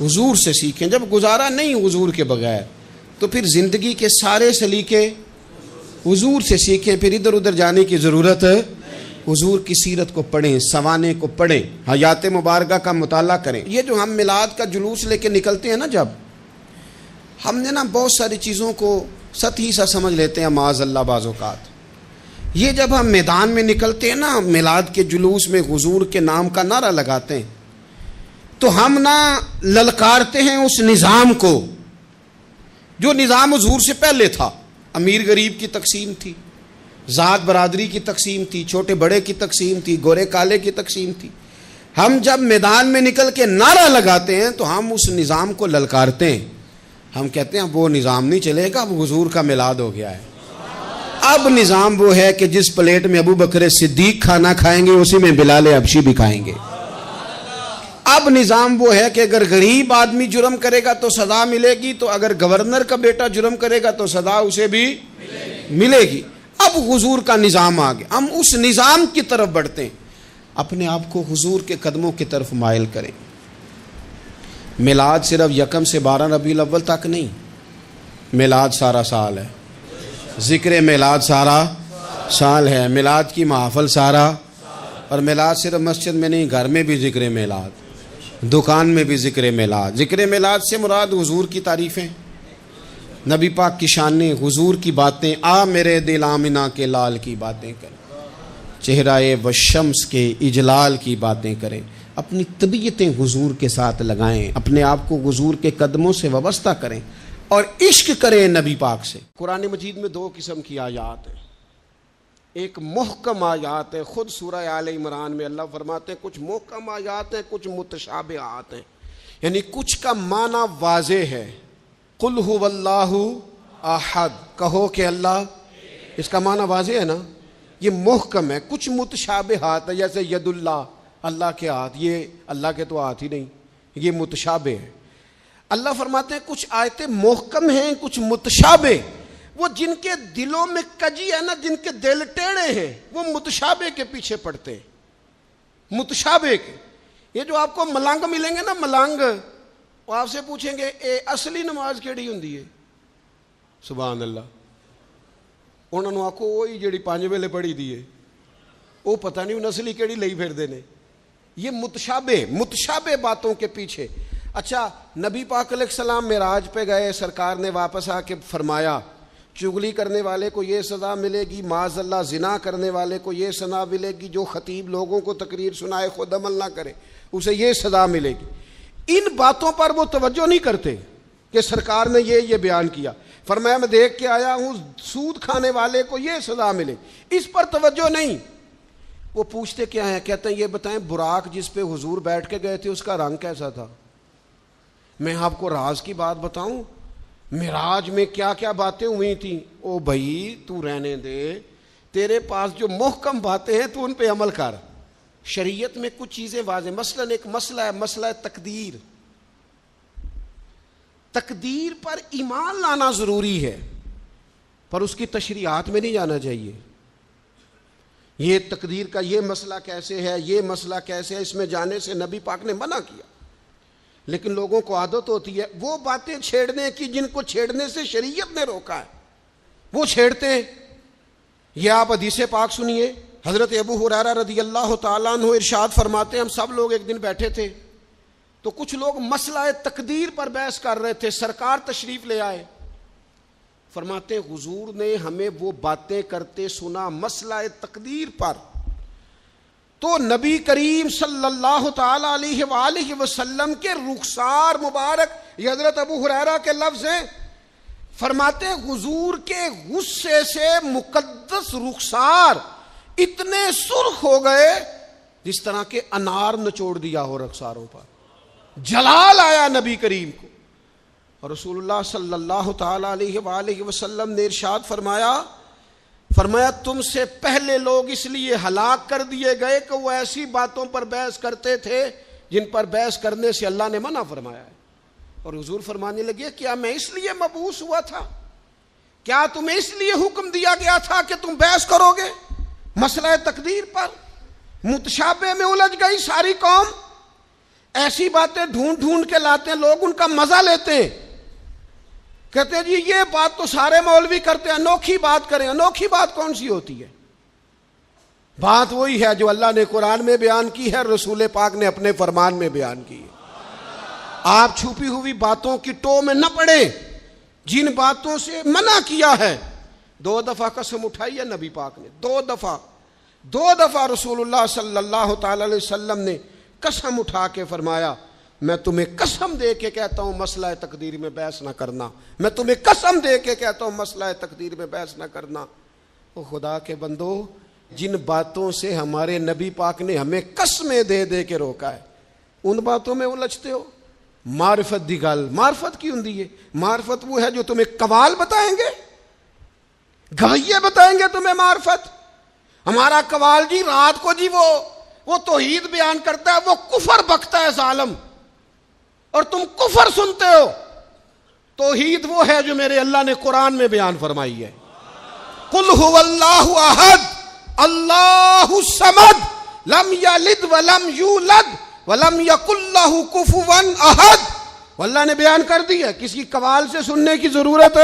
حضور سے سیکھیں۔ جب گزارا نہیں حضور کے بغیر تو پھر زندگی کے سارے سلیقے حضور سے سیکھیں، پھر ادھر ادھر جانے کی ضرورت ہے۔ حضور کی سیرت کو پڑھیں، سوانے کو پڑھیں، حیات مبارکہ کا مطالعہ کریں۔ یہ جو ہم میلاد کا جلوس لے کے نکلتے ہیں نا، جب ہم نے نا بہت ساری چیزوں کو سطحی سا سمجھ لیتے ہیں معاذ اللہ بعض اوقات۔ یہ جب ہم میدان میں نکلتے ہیں نا، میلاد کے جلوس میں حضور کے نام کا نعرہ لگاتے ہیں، تو ہم نہ للکارتے ہیں اس نظام کو جو نظام حضور سے پہلے تھا۔ امیر غریب کی تقسیم تھی، ذات برادری کی تقسیم تھی، چھوٹے بڑے کی تقسیم تھی، گورے کالے کی تقسیم تھی۔ ہم جب میدان میں نکل کے نعرہ لگاتے ہیں تو ہم اس نظام کو للکارتے ہیں، ہم کہتے ہیں وہ نظام نہیں چلے گا، اب حضور کا میلاد ہو گیا ہے۔ اب نظام وہ ہے کہ جس پلیٹ میں ابو بکر صدیق کھانا کھائیں گے اسی میں بلال حبشی بھی کھائیں گے۔ اب نظام وہ ہے کہ اگر غریب آدمی جرم کرے گا تو سزا ملے گی، تو اگر گورنر کا بیٹا جرم کرے گا تو سزا اسے بھی ملے گی۔ اب حضور کا نظام آ گیا، ہم اس نظام کی طرف بڑھتے ہیں، اپنے آپ کو حضور کے قدموں کی طرف مائل کریں۔ میلاد صرف 1 سے 12 ربیع الاول تک نہیں، میلاد سارا سال ہے، ذکر میلاد سارا سال ہے، میلاد کی محافل سارا، اور میلاد صرف مسجد میں نہیں، گھر میں بھی ذکر میلاد، دکان میں بھی ذکر میلاد. ذکر میلاد سے مراد حضور کی تعریفیں، نبی پاک کی شانیں، حضور کی باتیں. آ میرے دل آمنہ کے لال کی باتیں کریں، چہرہ والشمس کے اجلال کی باتیں کریں. اپنی طبیعتیں حضور کے ساتھ لگائیں، اپنے آپ کو حضور کے قدموں سے وابستہ کریں اور عشق کریں نبی پاک سے. قرآن مجید میں 2 قسم کی آیات ہیں. ایک محکم آیات ہے. خود سورہ آل عمران میں اللہ فرماتے ہیں کچھ محکم آیات ہیں، کچھ متشابہات ہیں، یعنی کچھ کا معنی واضح ہے. قل هو اللہ احد، کہو کہ اللہ، اس کا معنی واضح ہے نا، یہ محکم ہے. کچھ متشابہات ہے، جیسے ید اللہ، اللہ کے ہاتھ، یہ اللہ کے تو ہاتھ ہی نہیں، یہ متشابہ ہے. اللہ فرماتے ہیں کچھ آیتیں محکم ہیں، کچھ متشابہ. وہ جن کے دلوں میں کجی ہے نا، جن کے دل ٹیڑے ہیں، وہ متشابہ کے پیچھے پڑتے ہیں. متشابہ کے، یہ جو آپ کو ملنگ ملیں گے نا، ملنگ، وہ آپ سے پوچھیں گے اے اصلی نماز کیڑی ہوندی ہے؟ سبحان اللہ. انہوں نے آکھو وہی جڑی 5 ویلے پڑھی دی ہے، وہ پتہ نہیں انہوں اصلی کیڑی لئی پھردے نے. یہ متشابہ باتوں کے پیچھے. اچھا، نبی پاک علیہ السلام معراج پہ گئے، سرکار نے واپس آ کے فرمایا چغلی کرنے والے کو یہ سزا ملے گی، معاذ اللہ زنا کرنے والے کو یہ سزا ملے گی، جو خطیب لوگوں کو تقریر سنائے خود عمل نہ کرے اسے یہ سزا ملے گی. ان باتوں پر وہ توجہ نہیں کرتے کہ سرکار نے یہ بیان کیا. فرمایا میں دیکھ کے آیا ہوں سود کھانے والے کو یہ سزا ملے، اس پر توجہ نہیں. وہ پوچھتے کیا ہیں؟ کہتے ہیں یہ بتائیں براق جس پہ حضور بیٹھ کے گئے تھے اس کا رنگ کیسا تھا؟ میں آپ کو راز کی بات بتاؤں، معراج میں کیا کیا باتیں ہوئی تھیں. او بھائی تو رہنے دے، تیرے پاس جو محکم باتیں ہیں تو ان پہ عمل کر. شریعت میں کچھ چیزیں واضح، مثلا ایک مسئلہ ہے، مسئلہ تقدیر. تقدیر پر ایمان لانا ضروری ہے، پر اس کی تشریحات میں نہیں جانا چاہیے. یہ تقدیر کا یہ مسئلہ کیسے ہے، یہ مسئلہ کیسے ہے، اس میں جانے سے نبی پاک نے منع کیا. لیکن لوگوں کو عادت ہوتی ہے وہ باتیں چھیڑنے کی جن کو چھیڑنے سے شریعت نے روکا ہے، وہ چھیڑتے ہیں. یہ آپ حدیث پاک سنیے. حضرت ابو ہریرہ رضی اللہ تعالیٰ عنہ ارشاد فرماتے ہیں ہم سب لوگ ایک دن بیٹھے تھے تو کچھ لوگ مسئلہ تقدیر پر بحث کر رہے تھے. سرکار تشریف لے آئے. فرماتے ہیں حضور نے ہمیں وہ باتیں کرتے سنا مسئلہ تقدیر پر، تو نبی کریم صلی اللہ تعالی علیہ وآلہ وسلم کے رخسار مبارک، یہ حضرت ابو ہریرہ کے لفظ ہیں، فرماتے ہیں حضور کے غصے سے مقدس رخسار اتنے سرخ ہو گئے جس طرح کے انار نچوڑ دیا ہو رخساروں پر. جلال آیا نبی کریم کو. اور رسول اللہ صلی اللہ تعالی علیہ وآلہ وسلم نے ارشاد فرمایا تم سے پہلے لوگ اس لیے ہلاک کر دیے گئے کہ وہ ایسی باتوں پر بحث کرتے تھے جن پر بحث کرنے سے اللہ نے منع فرمایا ہے. اور حضور فرمانے لگے کیا میں اس لیے مبعوث ہوا تھا؟ کیا تمہیں اس لیے حکم دیا گیا تھا کہ تم بحث کرو گے مسئلہ تقدیر پر؟ متشابہ میں الجھ گئی ساری قوم. ایسی باتیں ڈھونڈ کے لاتے ہیں لوگ، ان کا مزہ لیتے ہیں. کہتے ہیں جی یہ بات تو سارے مولوی کرتے ہیں، انوکھی بات کریں. انوکھی بات کون سی ہوتی ہے؟ بات وہی ہے جو اللہ نے قرآن میں بیان کی ہے، رسول پاک نے اپنے فرمان میں بیان کی ہے. آپ چھپی ہوئی باتوں کی ٹو میں نہ پڑیں. جن باتوں سے منع کیا ہے 2 دفعہ قسم اٹھائی ہے نبی پاک نے، 2 دفعہ رسول اللہ صلی اللہ تعالی علیہ وسلم نے قسم اٹھا کے فرمایا میں تمہیں قسم دے کے کہتا ہوں مسئلہ تقدیر میں بحث نہ کرنا. میں تمہیں قسم دے کے کہتا ہوں مسئلہ تقدیر میں بحث نہ کرنا. او خدا کے بندو، جن باتوں سے ہمارے نبی پاک نے ہمیں قسمیں دے کے روکا ہے ان باتوں میں الجھتے ہو. معرفت دی گل، معرفت کی ہوندی ہے؟ معرفت وہ ہے جو تمہیں قوال بتائیں گے، گویے بتائیں گے تمہیں معرفت. ہمارا قوال جی رات کو جی وہ توحید بیان کرتا ہے، وہ کفر بکتا ہے ظالم، اور تم کفر سنتے ہو. توحید وہ ہے جو میرے اللہ نے قرآن میں بیان فرمائی ہے. قل هو اللہ احد اللہ الصمد لم یلد ولم یولد ولم یکن لہ کفوا احد. اللہ نے بیان کر دی ہے، کسی قوال سے سننے کی ضرورت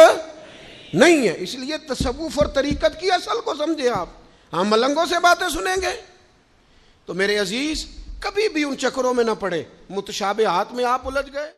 نہیں ہے. اس لیے تصوف اور طریقت کی اصل کو سمجھے آپ. ہم ملنگوں سے باتیں سنیں گے؟ تو میرے عزیز، کبھی بھی ان چکروں میں نہ پڑے، متشابہات میں آپ الجھ گئے